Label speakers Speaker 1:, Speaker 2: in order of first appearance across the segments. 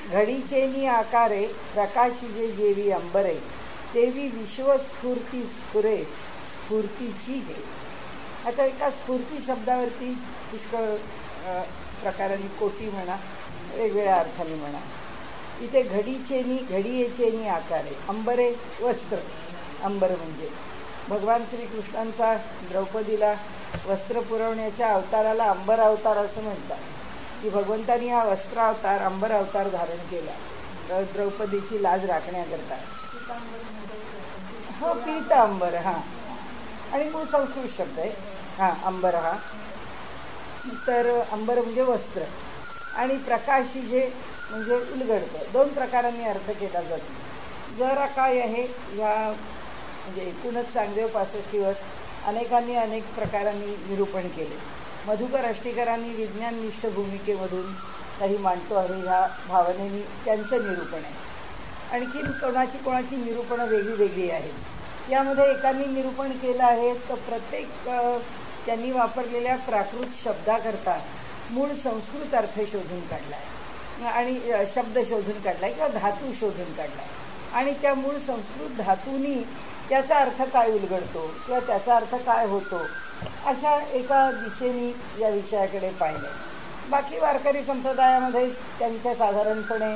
Speaker 1: घडीचेनी आकारे प्रकाशिजे जेवी अंबरे तेवी विश्वस्फूर्ती स्फुरे स्फूर्तीची हे. आता एका स्फूर्ती शब्दावरती पुष्कळ प्रकारांनी कोटी म्हणा, वेगवेगळ्या अर्थाने म्हणा. इथे घडीचेनी घडीयेचेनी आकारे अंबरे वस्त्र. अंबर म्हणजे भगवान श्रीकृष्णांचा द्रौपदीला वस्त्र पुरवण्याच्या अवताराला अंबर अवतार असं म्हणतात, की भगवंतांनी हा वस्त्र अवतार अंबर अवतार धारण केला द्रौपदीची लाज राखण्याकरता. हो, पीतांबर. हां, आणि मूळ संस्कृत शब्द आहे हां अंबर हा. तर अंबर म्हणजे वस्त्र आणि प्रकाशिजे म्हणजे उलगडतं. दोन प्रकारांनी अर्थ केला जातो. जरा काय आहे ह्या म्हणजे एकूणच चांगदेव 65वर अनेकांनी अनेक प्रकारांनी निरूपण केले. मधुकर अष्टीकरांनी विज्ञाननिष्ठ भूमिकेमधून काही मांडतो आहे ह्या भावनेनी त्यांचं निरूपण आहे. आणखीन कोणाची निरूपणं वेगळी वेगळी आहेत. यामध्ये एकांनी निरूपण केलं आहे तर प्रत्येक त्यांनी वापरलेल्या प्राकृत शब्दाकरता मूळ संस्कृत अर्थ शोधून काढला आहे आणि शब्द शोधून काढला आहे किंवा धातू शोधून काढला आहे आणि त्या मूळ संस्कृत धातूंनी त्याचा अर्थ काय उलगडतो किंवा त्याचा अर्थ काय होतो अशा एका दिशेने या विषयाकडे पाहिलं. बाकी वारकरी संप्रदायामध्ये त्यांच्या साधारणपणे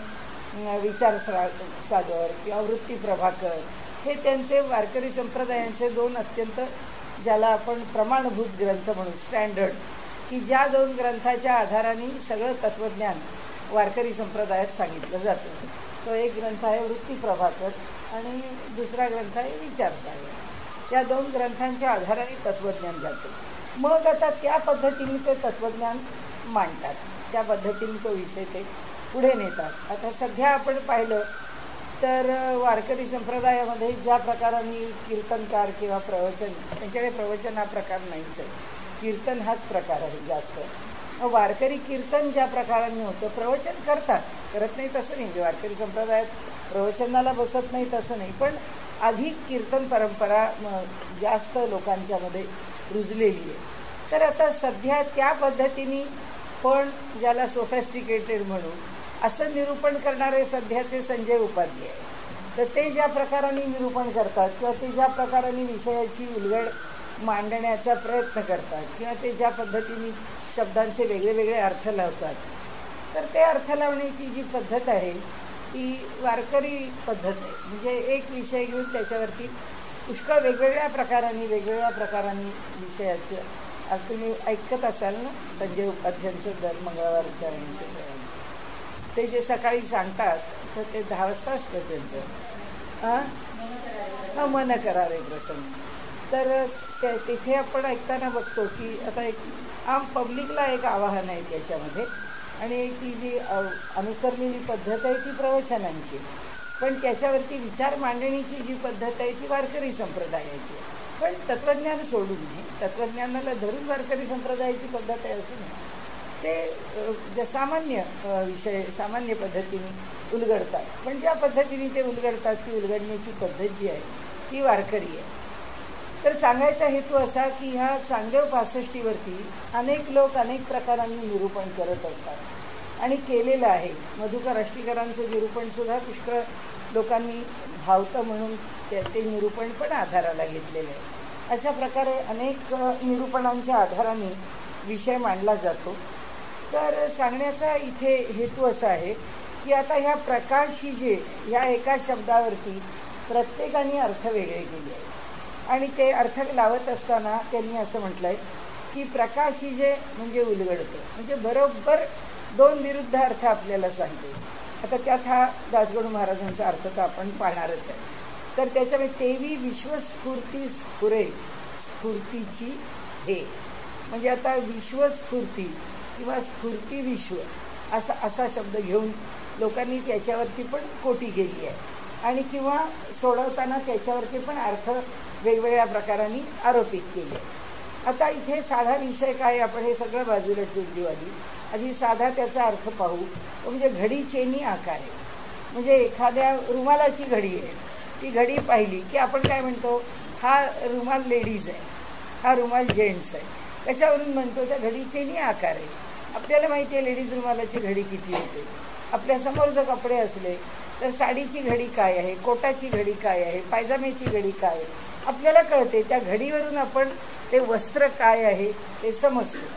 Speaker 1: विचार सागर किंवा वृत्ती प्रभाकर हे त्यांचे वारकरी संप्रदायांचे दोन अत्यंत ज्याला आपण प्रमाणभूत ग्रंथ म्हणू, स्टँडर्ड, की ज्या दोन ग्रंथाच्या आधाराने सगळं तत्त्वज्ञान वारकरी संप्रदायात सांगितलं जातं. तो एक ग्रंथ आहे वृत्ती प्रभाकर आणि दुसरा ग्रंथ आहे विचार सागर. या दोन ग्रंथांच्या आधाराने तत्त्वज्ञान जातं. मग आता त्या पद्धतीने ते तत्त्वज्ञान मांडतात, त्या पद्धतीने तो विषय ते पुढे नेतात. आता सध्या आपण पाहिलं तर वारकरी संप्रदायामध्ये ज्या प्रकारांनी कीर्तनकार किंवा प्रवचन, त्यांच्याकडे प्रवचन हा प्रकार नाहीच आहे, कीर्तन हाच प्रकार आहे जास्त. वारकरी कीर्तन ज्या प्रकारांनी होतं, प्रवचन करत नाही तसं नाही, वारकरी संप्रदायात प्रवचनाला बसत नाही तसं नाही, पण अधिक कीर्तन परंपरा जास्त लोकांच्यामध्ये रुजलेली आहे. तर आता सध्या त्या पद्धतीने पण ज्याला सोफेस्टिकेटेड म्हणून असं निरूपण करणारे सध्याचे संजय उपाध्याय, तर ते ज्या प्रकाराने निरूपण करतात किंवा ते ज्या प्रकाराने विषयाची उलगड मांडण्याचा प्रयत्न करतात किंवा ते ज्या पद्धतीने शब्दांचे वेगळे वेगळे अर्थ लावतात, तर ते अर्थ लावण्याची जी पद्धत आहे ती वारकरी पद्धत आहे. म्हणजे एक विषय घेऊन त्याच्यावरती पुष्कळ वेगवेगळ्या प्रकारांनी विषयाचं तुम्ही ऐकत असाल ना संजय उपाध्यायांचं दर मंगळवारच्या ते जे सकाळी सांगतात तर ते 10 वाजता असतं त्यांचं मन करारे प्रसंग. तर तिथे आपण ऐकताना बघतो की आता एक आम पब्लिकला एक आवाहन आहे त्याच्यामध्ये आणि ती जी अनुसरलेली पद्धत आहे ती प्रवचनांची, पण त्याच्यावरती विचार मांडणीची जी पद्धत आहे ती वारकरी संप्रदायाची. पण तत्त्वज्ञान सोडून नये, तत्त्वज्ञानाला धरून वारकरी संप्रदायाची पद्धत आहे असं नाही. ते सामान्य विषय सामान्य पद्धतीने उलगडतात, पण ज्या पद्धतीने ते उलगडतात ती उलगडण्याची पद्धत जी आहे ती वारकरी आहे. तर सांगायचा हेतू असा की ह्या चांगदेव 65वरती अनेक लोक अनेक प्रकारांनी निरूपण करत असतात आणि केलेलं आहे. मधुकर अष्टीकरांचं निरूपणसुद्धा पुष्कळ लोकांनी भावतं म्हणून ते निरूपण पण आधाराला घेतलेलं आहे. अशा प्रकारे अनेक निरूपणांच्या आधाराने विषय मांडला जातो. तर सांगण्याचा इथे हेतू असा आहे की आता ह्या प्रकाशिजे ह्या एका शब्दावरती प्रत्येकाने अर्थ वेगळे केले आहे आणि ते अर्थ लावत असताना त्यांनी असं म्हटलं आहे की प्रकाशिजे म्हणजे उलगडतं, म्हणजे बरोबर 2 विरुद्ध अर्थ आपल्याला सांगते. आता त्यात हा दासगणू महाराजांचा अर्थ तर आपण पाहणारच आहे. तर त्याच्यामध्ये तेवी विश्वस्फूर्ती स्फुरे स्फूर्तीची हे, म्हणजे आता विश्वस्फूर्ती किंवा स्फूर्ती विश्व असा शब्द घेऊन लोकांनी त्याच्यावरती पण कोटी केली आहे आणि किंवा सोडवताना त्याच्यावरती पण अर्थ वेगवेगळ्या प्रकारांनी आरोपित केले. आता इथे साधा विषय काय, आपण हे सगळं बाजूला ठेवून देऊ. आधी साधा त्याचा अर्थ पाहू. म्हणजे घडी चेनी आकार आहे, म्हणजे एखाद्या रुमालाची घडी आहे, ती घडी पाहिली की आपण काय म्हणतो, हा रुमाल लेडीज आहे, हा रुमाल जेंट्स आहे. कशावरून म्हणतो, त्या घडीचेनी आकार आहे. आपल्याला माहिती आहे लेडीज रुमालाची घडी किती होते, आपल्यासमोर जर कपडे असले तर साडीची घडी काय आहे, कोटाची घडी काय आहे, पायजाम्याची घडी काय आहे आपल्याला कळते. त्या घडीवरून आपण ते वस्त्र काय आहे ते समजतो.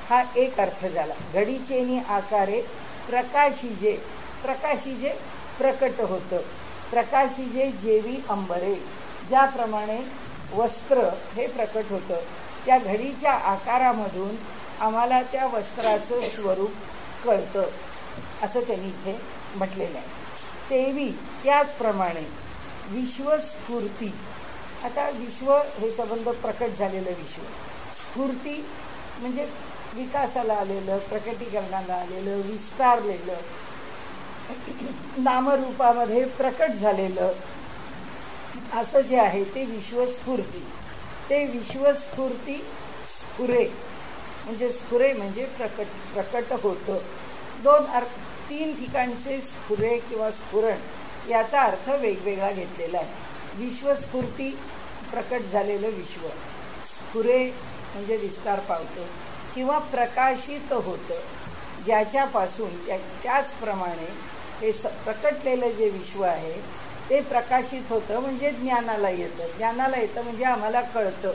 Speaker 1: हा एक अर्थ झाला. घडीचेनी आकारे प्रकाशिजे, प्रकाशिजे प्रकट होतं. प्रकाशिजे जेवी अंबरे, ज्याप्रमाणे वस्त्र हे प्रकट होतं त्या घडीच्या आकारामधून आम्हाला त्या वस्त्राचं स्वरूप कळतं, असं त्यांनी इथे म्हटलेलं आहे. तेवी त्याचप्रमाणे विश्वस्फूर्ती. आता विश्व हे संबंध प्रकट झालेलं विश्व, स्फूर्ती म्हणजे विकासाला आलेलं, प्रकटीकरणाला आलेलं, विस्तारलेलं, नामरूपामध्ये प्रकट झालेलं असं जे आहे ते विश्वस्फूर्ती. ते विश्वस्फूर्ती स्फुरे म्हणजे स्फुरे म्हणजे प्रकट होतं. तीन ठिकाणचे स्फुरे किंवा स्फुरण याचा अर्थ वेगवेगळा घेतलेला आहे. विश्वस्फूर्ती प्रकट झालेलं विश्व, स्फुरे म्हणजे विस्तार पावतं किंवा प्रकाशित होतं, ज्याच्यापासून त्याचप्रमाणे हे प्रकटलेलं जे विश्व आहे ते प्रकाशित होतं म्हणजे ज्ञानाला येतं. ज्ञानाला येतं म्हणजे आम्हाला कळतं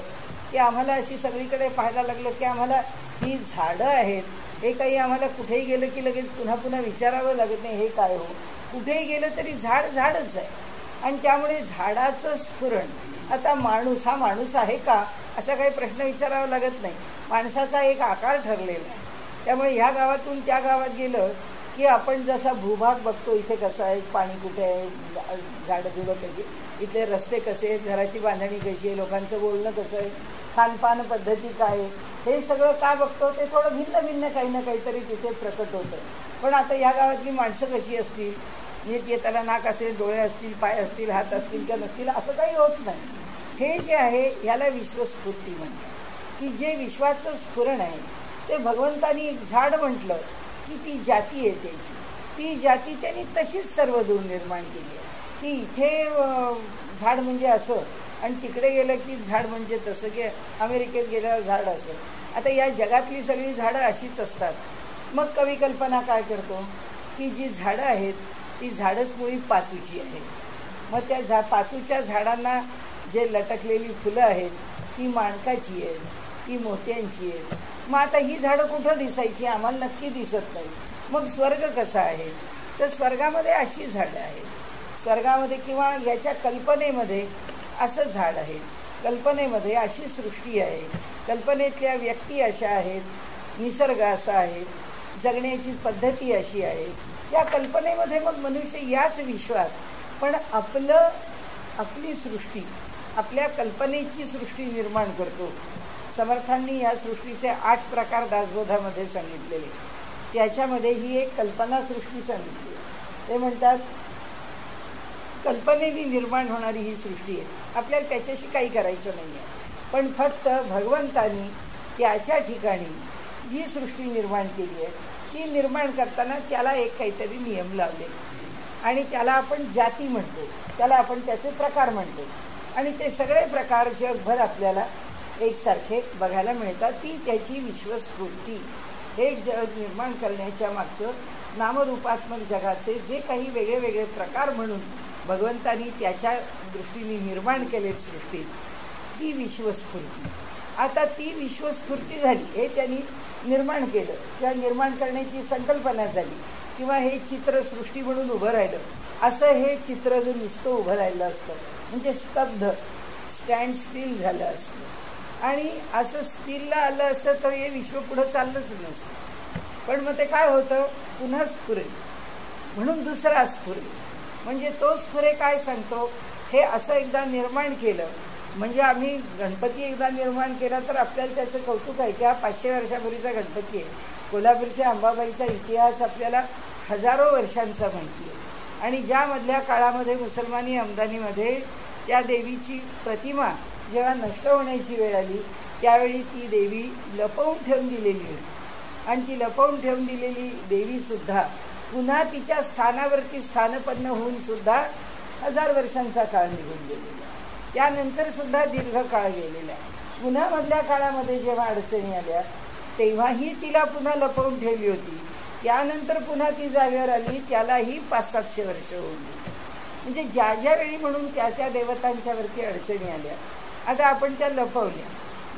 Speaker 1: की आम्हाला अशी सगळीकडे पाहायला लागलं की आम्हाला ही झाडं आहेत, हे काही आम्हाला कुठेही गेलं की लगेच पुन्हा पुन्हा विचारावं लागत नाही हे काय हो. कुठेही गेलं तरी झाड झाडच आहे आणि त्यामुळे झाडाचं स्फुरण. आता माणूस हा माणूस आहे का असा काही प्रश्न विचारावा लागत नाही. माणसाचा एक आकार ठरलेला आहे. त्यामुळे ह्या गावातून त्या गावात गेलं की आपण जसा भूभाग बघतो, इथे कसं आहे, पाणी कुठे आहे, झाडं झुडं कशी, इथले रस्ते कसे आहेत, घराची बांधणी कशी आहे, लोकांचं बोलणं कसं आहे, खानपान पद्धती काय आहे, हे सगळं का बघतो ते थोडं भिन्न भिन्न काही ना काहीतरी तिथे प्रकट होतं. पण आता या गावातली माणसं कशी असतील, नीट त्याला नाक असेल, डोळे असतील, पाय असतील, हात असतील किंवा नसतील असं काही होत नाही. हे जे आहे याला विश्वस्फूर्ती म्हणतात की जे विश्वाचं स्फुरण आहे ते भगवंतानी एक झाड म्हटलं की ती जाती आहे त्याची, ती जाती त्यांनी तशीच सर्व दूर निर्माण केली आहे की इथे झाड म्हणजे असं आणि तिकडे गेलं की झाड म्हणजे तसं, की अमेरिकेत गेल्यावर झाड असं. आता या जगातली सगळी झाडं अशीच असतात. मग कवी कल्पना काय करतो की जी झाडं आहेत ती झाडच मुळी पाचूची आहेत. मग त्या पाचूच्या झाडांना जे लटकलेली फुलं आहेत ती माणकाची आहेत, ती मोत्यांची आहेत. मग आता ही झाडं कुठं दिसायची आम्हाला नक्की दिसत नाही. मग स्वर्ग कसा आहे तर स्वर्गामध्ये अशी झाडं आहेत. स्वर्गामध्ये किंवा याच्या कल्पनेमध्ये असं झाड आहे, कल्पनेमध्ये अशी सृष्टी आहे, कल्पनेतल्या व्यक्ती अशा आहेत, निसर्ग असा आहे, जगण्याची पद्धती अशी आहे. या कल्पनेमध्ये मग मनुष्य याच विश्वात पण आपली सृष्टी, आपल्या कल्पनेची सृष्टी निर्माण करतो. समर्थांनी या सृष्टीचे 8 प्रकार दासबोधामध्ये सांगितलेले. त्याच्यामध्ये ही एक कल्पना सृष्टी सांगितली. ते म्हणतात कल्पनेने निर्माण होणारी ही सृष्टी आहे, आपल्याला त्याच्याशी काही करायचं नाही आहे. पण फक्त भगवंतानी त्याच्या ठिकाणी जी सृष्टी निर्माण केली आहे ती निर्माण करताना त्याला एक काहीतरी नियम लावले आणि त्याला आपण जाती म्हणतो, त्याला आपण त्याचे प्रकार म्हणतो आणि ते सगळे प्रकार जगभर आपल्याला एकसारखे बघायला मिळतात. ती त्याची विश्वस्फूर्ती. हे जग निर्माण करण्याच्या मागचं नामरूपात्मक जगाचे जे काही वेगळे वेगळे प्रकार म्हणून भगवंतानी त्याच्या दृष्टीने निर्माण केलेत सृष्टीत, ती विश्वस्फूर्ती. आता ती विश्वस्फूर्ती झाली, हे त्यांनी निर्माण केलं किंवा निर्माण करण्याची संकल्पना झाली किंवा हे चित्र सृष्टी म्हणून उभं राहिलं. असं हे चित्र जर नुसतं उभं राहिलं असतं म्हणजे स्तब्ध, स्टँड स्टील झालं असतं आणि असं स्टीलला आलं असतं तर हे विश्व पुढं चाललंच नसतं. पण मग ते काय होतं, पुन्हा स्फुरे म्हणून दुसरा स्फुरे. म्हणजे तो स्फुरे काय सांगतो, हे असं एकदा निर्माण केलं म्हणजे आम्ही गणपती एकदा निर्माण केला तर आपल्याला त्याचं कौतुक आहे की हा 500 वर्षापूर्वीचा गणपती आहे. कोल्हापूरच्या अंबाबाईचा इतिहास आपल्याला हजारो वर्षांचा माहिती आहे आणि ज्यामधल्या काळामध्ये मुसलमानी आमदानीमध्ये त्या देवीची प्रतिमा जेव्हा नष्ट होण्याची वेळ आली त्यावेळी ती देवी लपवून ठेवून दिलेली होती आणि ती लपवून ठेवून दिलेली देवीसुद्धा पुन्हा तिच्या स्थानावरती स्थानपन्न होऊन सुद्धा 1000 वर्षांचा काळ निघून गेलेला. त्यानंतर सुद्धा दीर्घ काळ गेलेला आहे. पुन्हा मधल्या काळामध्ये जेव्हा अडचणी आल्या तेव्हाही तिला पुन्हा लपवून ठेवली होती त्यानंतर पुन्हा ती जागेवर आली, त्यालाही 500-700 वर्ष होऊन गेली. म्हणजे ज्या ज्या वेळी म्हणून त्या देवतांच्यावरती अडचणी आल्या, आता आपण त्या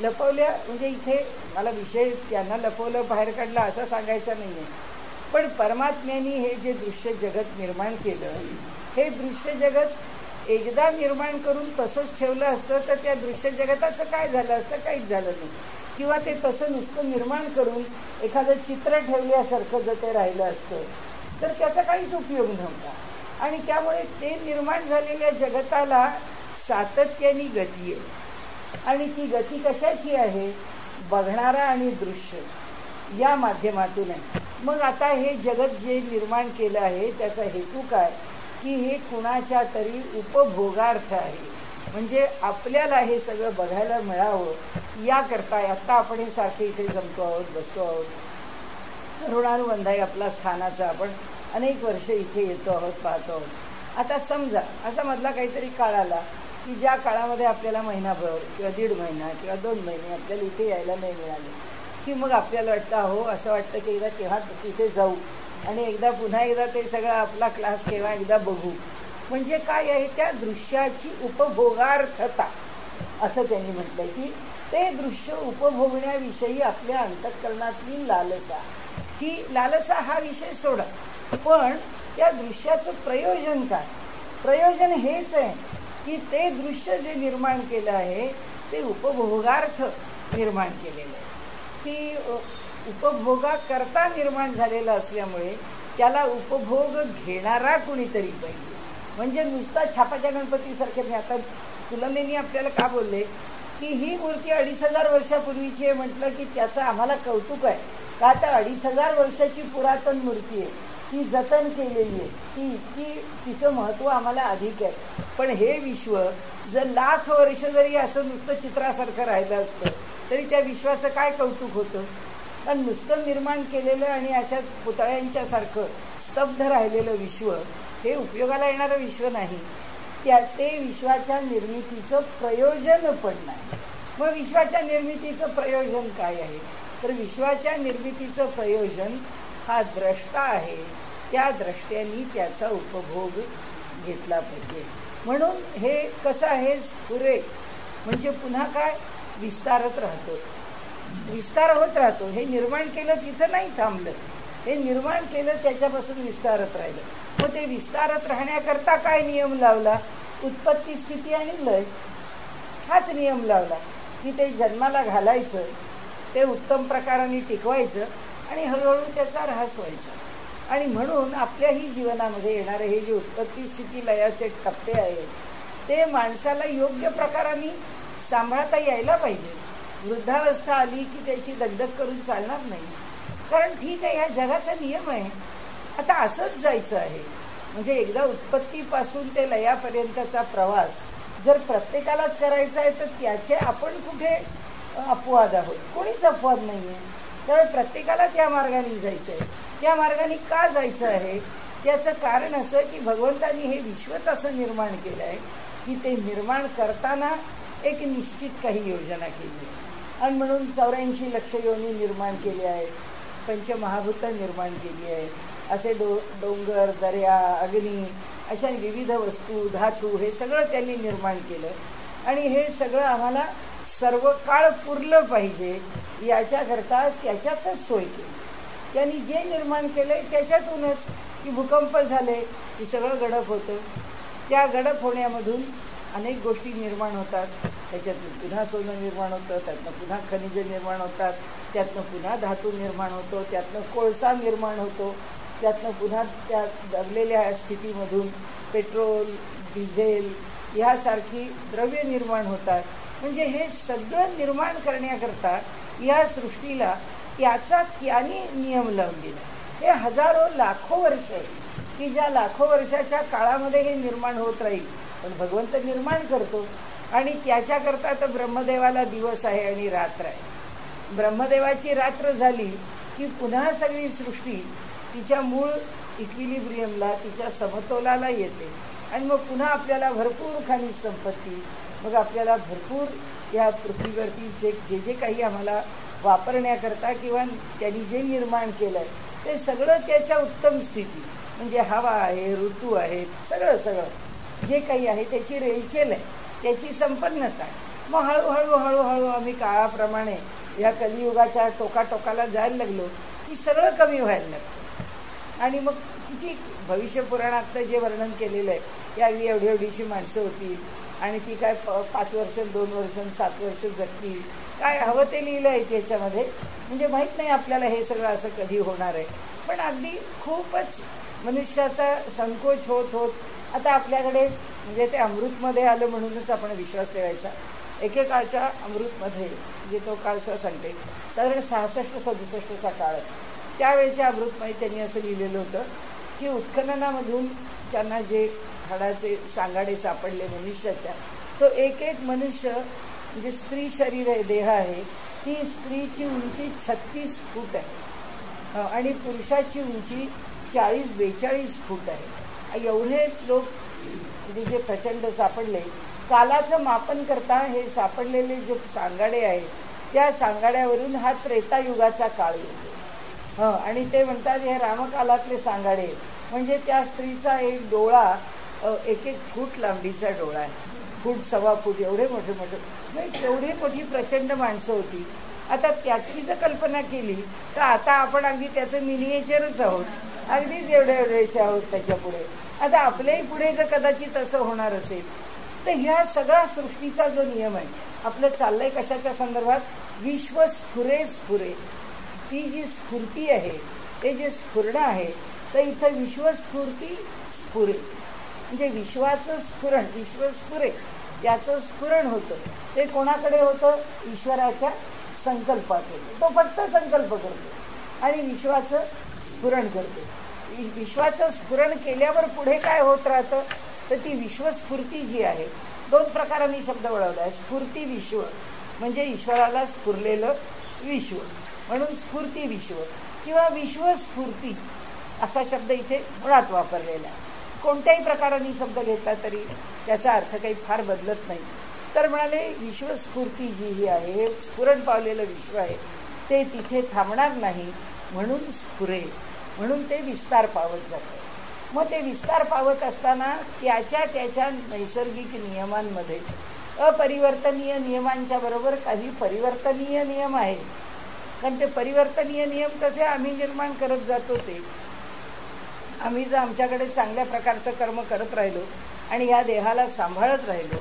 Speaker 1: लपवल्या म्हणजे इथे मला विषय त्यांना लपवलं बाहेर काढलं असं सांगायचं नाही आहे. पण परमात्म्याने हे जे दृश्य जगत निर्माण केलं, हे दृश्य जगत एकदा निर्माण करून तसंच ठेवलं असतं तर त्या दृश्य जगताचं काय झालं असतं? काहीच झालं नसतं. किंवा ते तसं नुसतं निर्माण करून एखादं चित्र ठेवल्यासारखं जर ते राहिलं असतं तर त्याचा काहीच उपयोग नव्हता. आणि त्यामुळे ते निर्माण झालेल्या जगताला सातत्याने गती आहे. आणि ती गती कशाची आहे? बघणारा आणि दृश्य या माध्यमातून आहे. मग आता हे जगत जे निर्माण केलं आहे त्याचा हेतू काय? की हे कुणाच्या तरी उपभोगार्थ आहे. म्हणजे आपल्याला हे सगळं बघायला मिळावं याकरता आत्ता आपण हे सारखे इथे जमतो आहोत, बसतो आहोत. ऋणानुबंध आहे आपला स्थानाचा. आपण अनेक वर्ष इथे येतो आहोत, पाहतो आहोत. आता समजा असा मधला काहीतरी काळ आला की ज्या काळामध्ये आपल्याला महिनाभर किंवा 1.5 महिना किंवा 2 महिने आपल्याला इथे यायला नाही मिळाले, की मग आपल्याला वाटतं हो असं वाटतं की एकदा तेव्हा तिथे जाऊ आणि पुन्हा एकदा ते सगळं आपला क्लास केव्हा एकदा बघू. म्हणजे काय आहे? त्या दृश्याची उपभोगार्थता असं त्यांनी म्हटलंय की ते दृश्य उपभोगण्याविषयी आपल्या अंतःकरणातली लालसा. ही लालसा हा विषय सोडा, पण त्या दृश्याचं प्रयोजन काय? प्रयोजन हेच आहे की ते दृश्य जे निर्माण केलं आहे ते उपभोगार्थ निर्माण केलेलं आहे. की उपभोगाकरता निर्माण झालेलं असल्यामुळे त्याला उपभोग घेणारा कुणीतरी पाहिजे. म्हणजे नुसता छापाच्या गणपतीसारखे नाही. आता तुलनेने आपल्याला का बोलले की ही मूर्ती 2500 वर्षापूर्वीची आहे म्हटलं की त्याचं आम्हाला कौतुक आहे. का तर 2500 वर्षाची पुरातन मूर्ती आहे, ती जतन केलेली आहे, तिचं महत्त्व आम्हाला अधिक आहे. पण हे विश्व जर 1,00,000 वर्ष जरी असं नुसतं चित्रासारखं राहिलं असतं तरी त्या विश्वाचं काय कौतुक होतं? पण नुसतं निर्माण केलेलं आणि अशा पुतळ्यांच्या सारखं स्तब्ध राहिलेलं विश्व हे उपयोगाला येणारं विश्व नाही. ते विश्वाच्या निर्मितीचं प्रयोजन पण नाही. मग विश्वाच्या निर्मितीचं प्रयोजन काय आहे? तर विश्वाच्या निर्मितीचं प्रयोजन हा द्रष्टा आहे. त्या द्रष्ट्यांनी त्याचा उपभोग घेतला पाहिजे. म्हणून हे कसं आहे? स्फुरे म्हणजे पुन्हा काय? विस्तारत राहतो, विस्तार होत राहतो. हे निर्माण केलं तिथं नाही थांबलं, हे निर्माण केलं त्याच्यापासून विस्तारत राहिलं. मग ते विस्तारत राहण्याकरता काय नियम लावला? उत्पत्ती, स्थिती आणि लय हाच नियम लावला की ते जन्माला घालायचं, ते उत्तम प्रकाराने टिकवायचं आणि हळूहळू त्याचा ऱ्हास व्हायचा. आणि म्हणून आपल्याही जीवनामध्ये येणारे हे जे उत्पत्ती, स्थिती, लयाचे टप्पे आहेत ते माणसाला योग्य प्रकाराने सांभाळता यायला पाहिजे. वृद्धावस्था आली की त्याची दगदग करून चालणार नाही. कारण ठीक आहे, ह्या जगाचा नियम आहे, आता असंच जायचं आहे. म्हणजे एकदा उत्पत्तीपासून ते लयापर्यंतचा प्रवास जर प्रत्येकालाच करायचा आहे तर त्याचे आपण कुठे अपवाद आहोत? कोणीच अपवाद नाही आहे. तर प्रत्येकाला त्या मार्गाने जायचं आहे. त्या मार्गाने का जायचं आहे? त्याचं कारण असं की भगवंतानी हे विश्वच असं निर्माण केलं आहे की ते निर्माण करताना एक निश्चित काही योजना केली आहे. आणि म्हणून 84 लक्ष योनी निर्माण केल्या आहेत, पंचमहाभूतं निर्माण केली आहेत, असे डोंगर, दर्या, अग्नी, अशा विविध वस्तू, धातू हे सगळं त्यांनी निर्माण केलं. आणि हे सगळं आम्हाला सर्व काळ पुरलं पाहिजे याच्याकरता त्याच्यातच सोय केली. त्यांनी जे निर्माण केलं त्याच्यातूनच की भूकंप झाले की सगळं गडप होतं. त्या गडप होण्यामधून अनेक गोष्टी निर्माण होतात. त्याच्यातून पुन्हा सोनं निर्माण होतं, त्यातनं पुन्हा खनिज निर्माण होतात, त्यातनं पुन्हा धातू निर्माण होतो, त्यातनं कोळसा निर्माण होतो, त्यातनं पुन्हा त्या दबलेल्या स्थितीमधून पेट्रोल, डिझेल ह्यासारखी द्रव्य निर्माण होतात. म्हणजे हे सगळं निर्माण करण्याकरता या सृष्टीला त्याने नियम लावून दिला. हे हजारो लाखो वर्ष आहे की ज्या लाखो वर्षाच्या काळामध्ये हे निर्माण होत राहील. पण भगवंत निर्माण करतो आणि त्याच्याकरता तर ब्रह्मदेवाला दिवस आहे आणि रात्र आहे. ब्रह्मदेवाची रात्र झाली की पुन्हा सगळी सृष्टी तिच्या मूळ इक्विलिब्रियमला, तिच्या समतोलाला येते. आणि मग पुन्हा आपल्याला भरपूर खनिज संपत्ती, मग आपल्याला भरपूर या पृथ्वीवरती जे काही आम्हाला वापरण्याकरता किंवा त्यांनी जे निर्माण केलं आहे ते सगळं त्याच्या उत्तम स्थिती, म्हणजे हवा आहे, ऋतू आहेत, सगळं सगळं जे काही आहे त्याची रेलचेल आहे, त्याची संपन्नता आहे. मग हळूहळू हळूहळू आम्ही काळाप्रमाणे या कलियुगाच्या टोकाटोकाला जायला लागलो की सगळं कमी व्हायला लागतं. आणि मग किती भविष्यपुराणातलं जे वर्णन केलेलं आहे की अगदी एवढी एवढीशी माणसं होती आणि ती काय 5 वर्ष 2 वर्ष 7 वर्ष जगतील, काय हवं ते लिहिलं आहे त्याच्यामध्ये. म्हणजे माहीत नाही आपल्याला हे सगळं असं कधी होणार आहे. पण अगदी खूपच मनुष्याचा संकोच होत होत आता आपल्याकडे म्हणजे ते अमृतमध्ये आलं म्हणूनच आपण विश्वास ठेवायचा. एकेकाळच्या अमृतमध्ये म्हणजे तो काळ सुद्धा सांगते साधारण 66-67चा काळ, त्यावेळेच्या अमृतमध्ये त्यांनी असं लिहिलेलं होतं की उत्खननामधून त्यांना जे हाडाचे सांगाडे सापडले मनुष्याच्या, तो एक एक मनुष्य म्हणजे स्त्री शरीर आहे, देह आहे, ती स्त्रीची उंची 36 फूट आहे आणि पुरुषाची उंची 40-42 फूट आहे. एवढे लोक म्हणजे जे प्रचंड सापडले. कालाचं मापन करता हे सापडलेले जे सांगाडे आहेत त्या सांगाड्यावरून हा त्रेतायुगाचा काळ येतो. आणि ते म्हणतात हे रामकालातले सांगाडे, म्हणजे त्या स्त्रीचा एक डोळा 1-1 फूट लांबीचा डोळा आहे, 1.25 फूट, एवढे मोठे मोठे, म्हणजे तेवढी मोठी प्रचंड माणसं होती. आता त्याची जर कल्पना केली तर आता आपण अगदी त्याचं मिनिएचरच आहोत, अगदीच एवढे आहोत त्याच्या पुढे. आता आपल्याही पुढे जर कदाचित असं होणार असेल तर ह्या सगळा सृष्टीचा जो नियम आहे आपलं चाललंय कशाच्या संदर्भात, विश्व स्फुरे स्फुरे, ती जी स्फूर्ती आहे ते जे स्फुरणं आहे, तर इथं विश्वस्फूर्ती स्फुरे म्हणजे विश्वाचं स्फुरण, विश्व स्फुरे त्याचं स्फुरण होतं. ते कोणाकडे होतं, ईश्वराच्या संकल्पात होतं. तो फक्त संकल्प करतो आणि विश्वाचं स्फुरण करतो. विश्वाचं स्फुरण केल्यावर पुढे काय होत राहतं, तर ती विश्वस्फूर्ती जी आहे, 2 प्रकारांनी शब्द वळवला आहे. स्फूर्ती विश्व म्हणजे ईश्वराला स्फुरलेलं विश्व म्हणून स्फूर्ती विश्व किंवा विश्वस्फूर्ती असा शब्द इथे मुळात वापरलेला आहे. कोणत्याही प्रकारांनी शब्द घेतला तरी त्याचा अर्थ काही फार बदलत नाही. तर म्हणाले विश्वस्फूर्ती जी ही आहे, स्फुरण पावलेलं विश्व आहे, ते तिथे थांबणार नाही म्हणून स्फुरे, म्हणून ते विस्तार पावत जातं. मग ते विस्तार पावत असताना त्याच्या नैसर्गिक नियमांमध्ये अपरिवर्तनीय नियमांच्या बरोबर काही परिवर्तनीय नियम आहेत. कारण ते परिवर्तनीय नियम कसे आम्ही निर्माण करत जातो, ते आम्ही जर आमच्याकडे चांगल्या प्रकारचं कर्म करत राहिलो आणि या देहाला सांभाळत राहिलो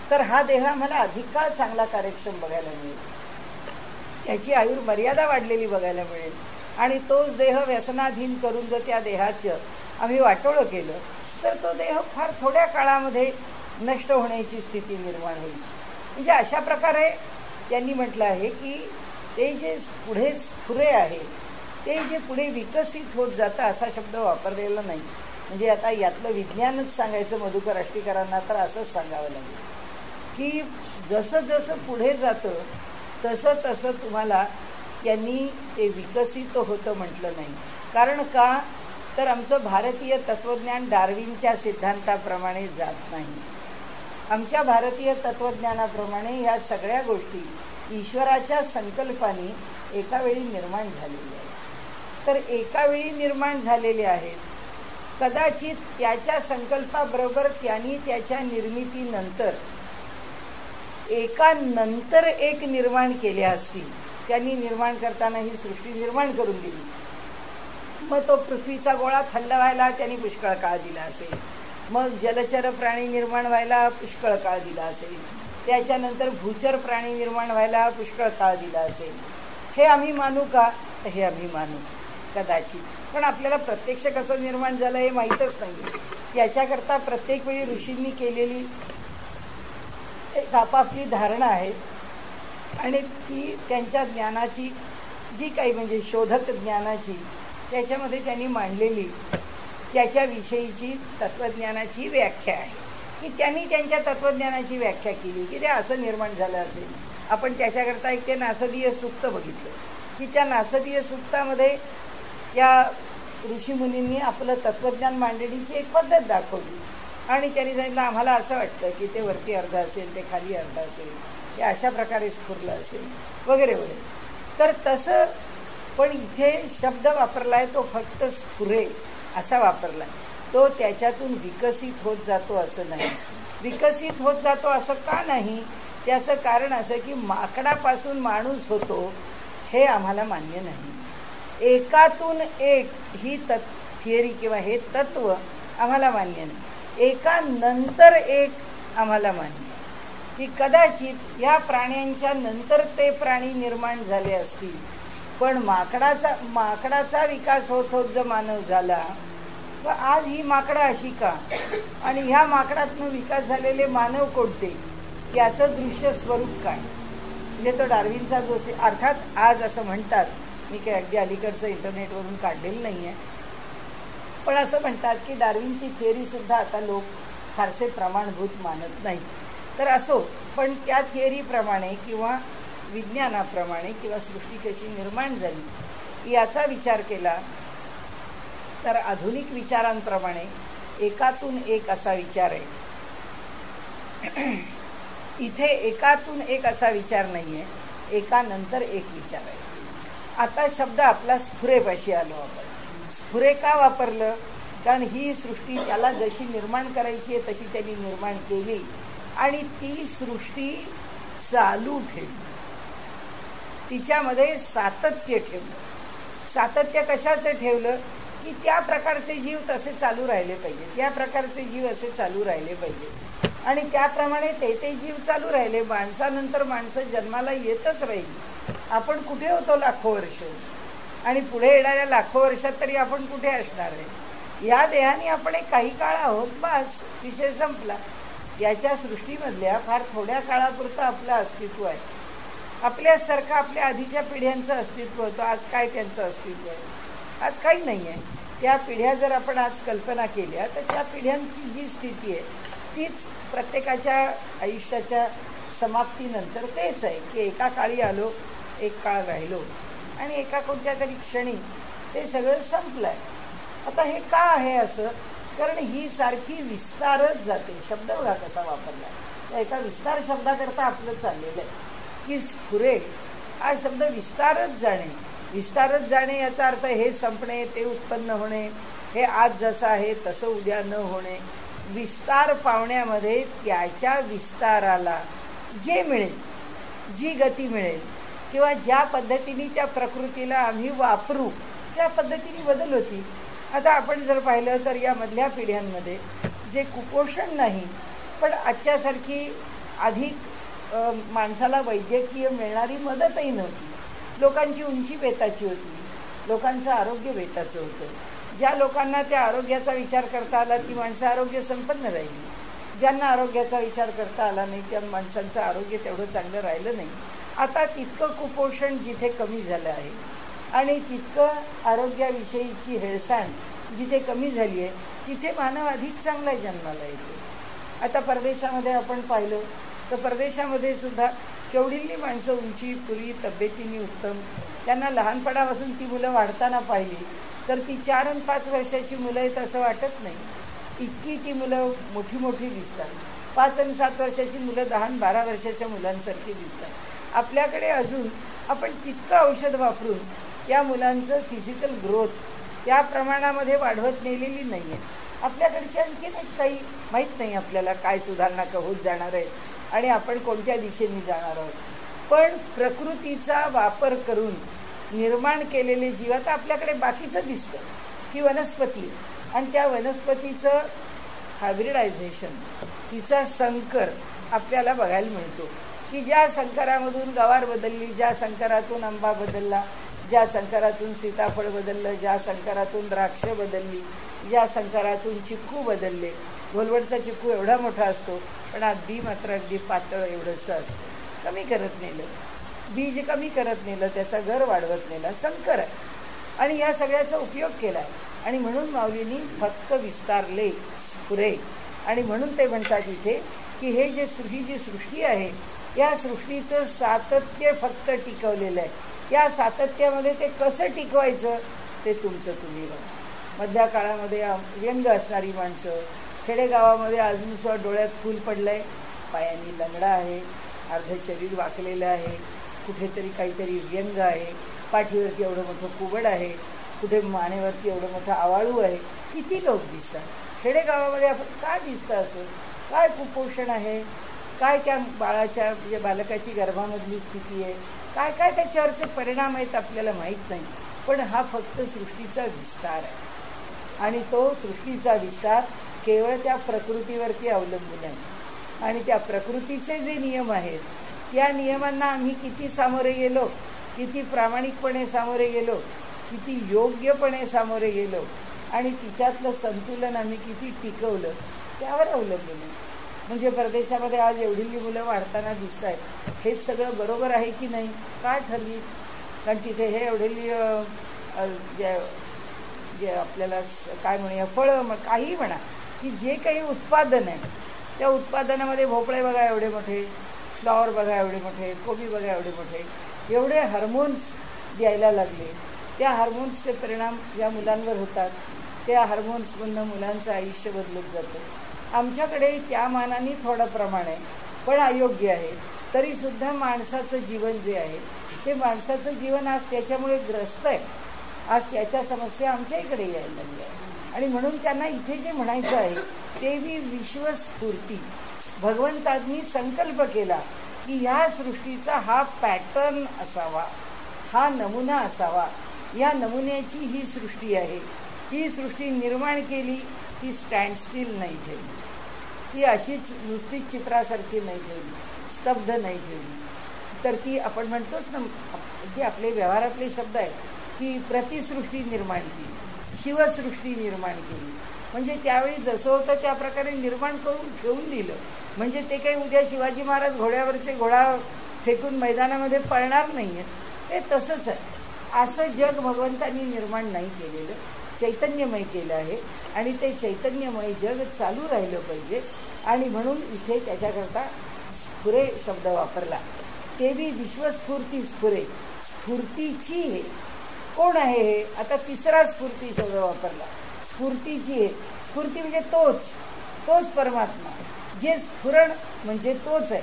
Speaker 1: तर हा देह आम्हाला अधिक काळ चांगला कार्यक्षम बघायला मिळेल, त्याची आयुर्मर्यादा वाढलेली बघायला मिळेल. आणि तोच देह व्यसनाधीन करून जर त्या देहाचं आम्ही वाटोळं केलं तर तो देह फार थोड्या काळामध्ये नष्ट होण्याची स्थिती निर्माण होईल. म्हणजे अशा प्रकारे त्यांनी म्हटलं आहे की ते जे पुढे स्फुरे आहे, ते जे पुढे विकसित होत जातं असा शब्द वापरलेला नाही. म्हणजे आता यातलं विज्ञानच सांगायचं मधुकर आष्टीकरांना तर असंच सांगावं लागेल की जसं जसं पुढे जातं तसं तसं तुम्हाला त्यांनी ते विकसित होतं म्हटलं नाही. कारण का, तर आमचं भारतीय तत्त्वज्ञान डार्विनच्या सिद्धांताप्रमाणे जात नाही. आमच्या भारतीय तत्त्वज्ञानाप्रमाणे ह्या सगळ्या गोष्टी ईश्वराच्या संकल्पाने एका वेळी निर्माण झालेल्या आहेत. तर एका वेळी निर्माण झालेल्या आहेत. कदाचित त्याच्या संकल्पाबरोबर त्यांनी त्याच्या निर्मितीनंतर एकानंतर एक निर्माण केल्या असतील. त्यांनी निर्माण करताना ही सृष्टी निर्माण करून दिली. मग तो पृथ्वीचा गोळा थंड व्हायला त्यांनी पुष्कळ काळ दिला असेल. मग जलचर प्राणी निर्माण व्हायला पुष्कळ काळ दिला असेल. त्याच्यानंतर भूचर प्राणी निर्माण व्हायला पुष्कळ काळ दिला असेल. हे आम्ही मानू का, तर हे आम्ही मानू कदाचित. पण आपल्याला प्रत्यक्ष कसं निर्माण झालं हे माहीतच नाही. याच्याकरता प्रत्येक वेळी ऋषींनी केलेली एक आपापली धारणा आहे आणि ती त्यांच्या ज्ञानाची जी काही म्हणजे शोधक ज्ञानाची त्याच्यामध्ये त्यांनी मांडलेली त्याच्याविषयीची तत्त्वज्ञानाची व्याख्या आहे की त्यांनी त्यांच्या तत्त्वज्ञानाची व्याख्या केली की ते असं निर्माण झालं असेल. आपण त्याच्याकरता एक ते नासदीय सूक्त बघितलं की त्या नासदीय सूक्तामध्ये त्या ऋषीमुनींनी आपलं तत्त्वज्ञान मांडणीची एक पद्धत दाखवली आणि त्यांनी सांगितलं आम्हाला असं वाटतं की ते वरती अर्ध असेल, ते खाली अर्ध असेल, ते अशा प्रकारे स्फुरलं असेल वगैरे वगैरे. तर तसं पण इथे शब्द वापरलाय तो फक्त स्फुरे असा वापरलाय. तो त्याच्यातून विकसित होत जातो असं नाही. विकसित होत जातो असं का नाही? त्याचं कारण असं की माकडापासून माणूस होतो हे आम्हाला मान्य नाही. एकातून एक ही थिअरी किंवा हे तत्व आम्हाला मान्य नाही. एकानंतर एक आम्हाला मान्य, की कदाचित या प्राण्यांच्या नंतर ते प्राणी निर्माण झाले असतील, पण माकडाचा विकास होत होत जर मानव झाला तर आज ही माकडं अशी का, आणि ह्या माकडातून विकास झालेले मानव कोणते, याचं दृश्य स्वरूप काय? म्हणजे तो डार्विनचा जो अर्थात आज असं म्हणतात, मी काही अगदी अलीकडचं इंटरनेटवरून काढलेलं नाही आहे, पण असं म्हणतात की डार्विनची थिअरीसुद्धा आता लोक फारसे प्रमाणभूत मानत नाहीत. तर असो, पण त्या थिअरीप्रमाणे किंवा विज्ञानाप्रमाणे किंवा सृष्टी कशी निर्माण झाली याचा विचार केला तर आधुनिक विचारांप्रमाणे एकातून एक असा विचार आहे. इथे एकातून एक असा विचार नाही आहे, एकानंतर एक विचार आहे. आता शब्द आपला स्फुरेपाशी आलो आपण. स्फुरे का वापरलं? कारण ही सृष्टी त्याला जशी निर्माण करायची आहे तशी त्यांनी निर्माण केली आणि ती सृष्टी चालू ठेवली, तिच्यामध्ये सातत्य ठेवलं. सातत्य कशाचं ठेवलं? की त्या प्रकारचे जीव तसे चालू राहिले पाहिजे, त्या प्रकारचे जीव असे चालू राहिले पाहिजे आणि त्याप्रमाणे ते जीव चालू राहिले. माणसानंतर माणसं जन्माला येतच राहिली. आपण कुठे होतो लाखो वर्ष, आणि पुढे येणाऱ्या लाखो वर्षात तरी आपण कुठे असणार आहे? या देहाने आपण एक काही काळ आहोत, बस, विषय संपला. याच्या सृष्टीमधल्या फार थोड्या काळापुरतं आपलं अस्तित्व आहे. आपल्यासारखं आपल्या आधीच्या पिढ्यांचं अस्तित्व होतं. आज काय त्यांचं अस्तित्व आहे? आज काही नाही आहे. त्या पिढ्या जर आपण आज कल्पना केल्या तर त्या पिढ्यांची जी स्थिती आहे तीच प्रत्येकाच्या आयुष्याच्या समाप्तीनंतर तेच आहे की एका काळी आलो, एक काळ राहिलो आणि एका कोणत्या तरी क्षणी ते सगळं संपलं आहे. आता हे का आहे असं? कारण ही सारखी विस्तारच जाते. शब्द बघा कसा वापरला, त्या एका विस्तार शब्दाकरता आपलं चाललेलं आहे की स्फुरे हा शब्द विस्तारच जाणे. विस्तारच जाणे याचा अर्थ हे संपणे, ते उत्पन्न होणे, हे आज जसं आहे तसं उद्या न होणे. विस्तार पावण्यामध्ये त्याच्या विस्ताराला जे मिळेल, जी गती मिळेल किंवा ज्या पद्धतीने त्या प्रकृतीला आम्ही वापरू त्या पद्धतीने बदल होती. आता आपण जर पाहिलं तर या मधल्या पिढ्यांमध्ये जे कुपोषण नाही, पण आजच्यासारखी अधिक माणसाला वैद्यकीय मिळणारी मदतही नव्हती. लोकांची उंची बेताची होती, लोकांचं आरोग्य बेताचं होतं. ज्या लोकांना त्या आरोग्याचा विचार करता आला ती माणसं आरोग्य संपन्न राहिली. ज्यांना आरोग्याचा विचार करता आला नाही त्या माणसांचं आरोग्य तेवढं चांगलं राहिलं नाही. आता तितकं कुपोषण जिथे कमी झालं आहे आणि तितकं आरोग्याविषयीची हेळसांड जिथे कमी झाली आहे तिथे मानव अधिक चांगला जन्माला येतो. आता परदेशामध्ये आपण पाहिलं तर परदेशामध्ये सुद्धा केवढीही माणसं उंची पुरी तब्येतीने उत्तम. त्यांना लहानपणापासून ती मुलं वाढताना पाहिली तर ती 4 आणि 5 वर्षाची मुलं आहेत असं वाटत नाही. इतकी ती मुलं मोठी मोठी दिसतात. 5 आणि 7 वर्षाची मुलं 10 आणि 12 वर्षाच्या मुलांसारखी दिसतात. आपल्याकडे अजून आपण तितकं औषध वापरून या मुलांचं फिजिकल ग्रोथ त्या प्रमाणामध्ये वाढवत नेलेली नाही आहे. आपल्याकडची आणखीन एक काही माहीत नाही आपल्याला काय सुधारणा होत जाणार आहे आणि आपण कोणत्या दिशेने जाणार आहोत. पण प्रकृतीचा वापर करून निर्माण केलेले जीव आता आपल्याकडे बाकीचं दिसतं की वनस्पती, आणि त्या वनस्पतीचं हायब्रिडायझेशन, तिचा संकर आपल्याला बघायला मिळतो की ज्या संकरामधून गवार बदलली, ज्या संकरातून आंबा बदलला, ज्या संकरातून सीताफळ बदललं, ज्या संकरातून द्राक्ष बदलली, ज्या संकरातून चिक्कू बदलले. घोलवडचा चिक्कू एवढा मोठा असतो पण अगदी मात्र अगदी पातळ एवढंसं असतं. कमी करत नेलं, बीज कमी करत नेलं, त्याचा घर वाढवत नेला, संकर आहे. आणि या सगळ्याचा उपयोग केला आहे. आणि म्हणून माऊलींनी फक्त विस्तारले स्फुरे. आणि म्हणून ते म्हणतात इथे की हे ही जी सृष्टी आहे या सृष्टीचं सातत्य फक्त टिकवलेलं आहे. या सातत्यामध्ये ते कसं टिकवायचं ते तुमचं तुम्ही बघा. मधल्या काळामध्ये व्यंग असणारी माणसं, खेडेगावामध्ये अजून सुद्धा डोळ्यात फूल पडलं आहे, पायांनी लंगडा आहे, अर्ध शरीर वाकलेलं आहे, कुठेतरी काहीतरी व्यंग आहे, पाठीवरती एवढं मोठं कुबड आहे, कुठे मानेवरती एवढं मोठं आवाळू आहे. किती लोक दिसतात. खेडेगावामध्ये आपण काय दिसतं असं? काय कुपोषण आहे, काय त्या बाळाच्या म्हणजे बालकाची गर्भामधली स्थिती आहे, काय काय त्याच्यावरचे परिणाम आहेत आपल्याला माहीत नाही. पण हा फक्त सृष्टीचा विस्तार आहे आणि तो सृष्टीचा विस्तार केवळ त्या प्रकृतीवरती अवलंबून आहे. आणि त्या प्रकृतीचे जे नियम आहेत त्या नियमांना आम्ही किती सामोरे गेलो, किती प्रामाणिकपणे सामोरे गेलो, किती योग्यपणे सामोरे गेलो आणि तिच्यातलं संतुलन आम्ही किती टिकवलं त्यावर अवलंबून आहे. म्हणजे परदेशामध्ये आज एवढी मुलं वाढताना दिसत आहेत, हे सगळं बरोबर आहे की नाही काय ठरली? कारण तिथे हे एवढेली जे आपल्याला काय म्हणूया फळं काही म्हणा की जे काही उत्पादन आहे त्या उत्पादनामध्ये भोपळे बघा एवढे मोठे, फ्लॉवर बघा एवढे मोठे, कोबी बघा एवढे मोठे, एवढे हार्मोन्स द्यायला लागले. त्या हार्मोन्सचे परिणाम या मुलांवर होतात. त्या हार्मोन्समधनं मुलांचं आयुष्य बदलत जातं. आमच्याकडे त्या मानाने थोडं प्रमाण आहे पण अयोग्य आहे. तरीसुद्धा माणसाचं जीवन जे आहे ते माणसाचं जीवन आज त्याच्यामुळे ग्रस्त आहे. आज त्याच्या समस्या आमच्या इकडे यायला लागल्या आहे आणि म्हणून त्यांना इथे जे म्हणायचं आहे ते बी विश्वस्फूर्ती. भगवंतांनी संकल्प केला की ह्या सृष्टीचा हा पॅटर्न असावा, हा नमुना असावा. या नमुन्याची ही सृष्टी आहे. ही सृष्टी निर्माण केली, ती स्टँडस्टिल नाही ठेवली, ती अशीच नुसतीच चित्रासारखी नाही ठेवली, स्तब्ध नाही ठेवली. तर ती आपण म्हणतोच ना, ती आपले व्यवहारातले शब्द आहेत की प्रतिसृष्टी निर्माण केली, शिवसृष्टी निर्माण केली. म्हणजे त्यावेळी जसं होतं त्या प्रकारे निर्माण करून ठेवून दिलं. म्हणजे ते काही उद्या शिवाजी महाराज घोड्यावरचे घोडा फेकून मैदानामध्ये पळणार नाही आहेत, ते तसंच आहे. असं जग भगवंतांनी निर्माण नाही केलेलं, चैतन्यमय केलं आहे आणि ते चैतन्यमय जग चालू राहिलं पाहिजे. आणि म्हणून इथे त्याच्याकरता स्फुरे शब्द वापरला. ते बी विश्वस्फूर्ती स्फुरे, स्फूर्तीची हे कोण आहे हे? आता तिसरा स्फूर्ती शब्द वापरला, स्फूर्तीची हे. स्फूर्ती म्हणजे तोच परमात्मा. जे स्फुरण म्हणजे तोच आहे,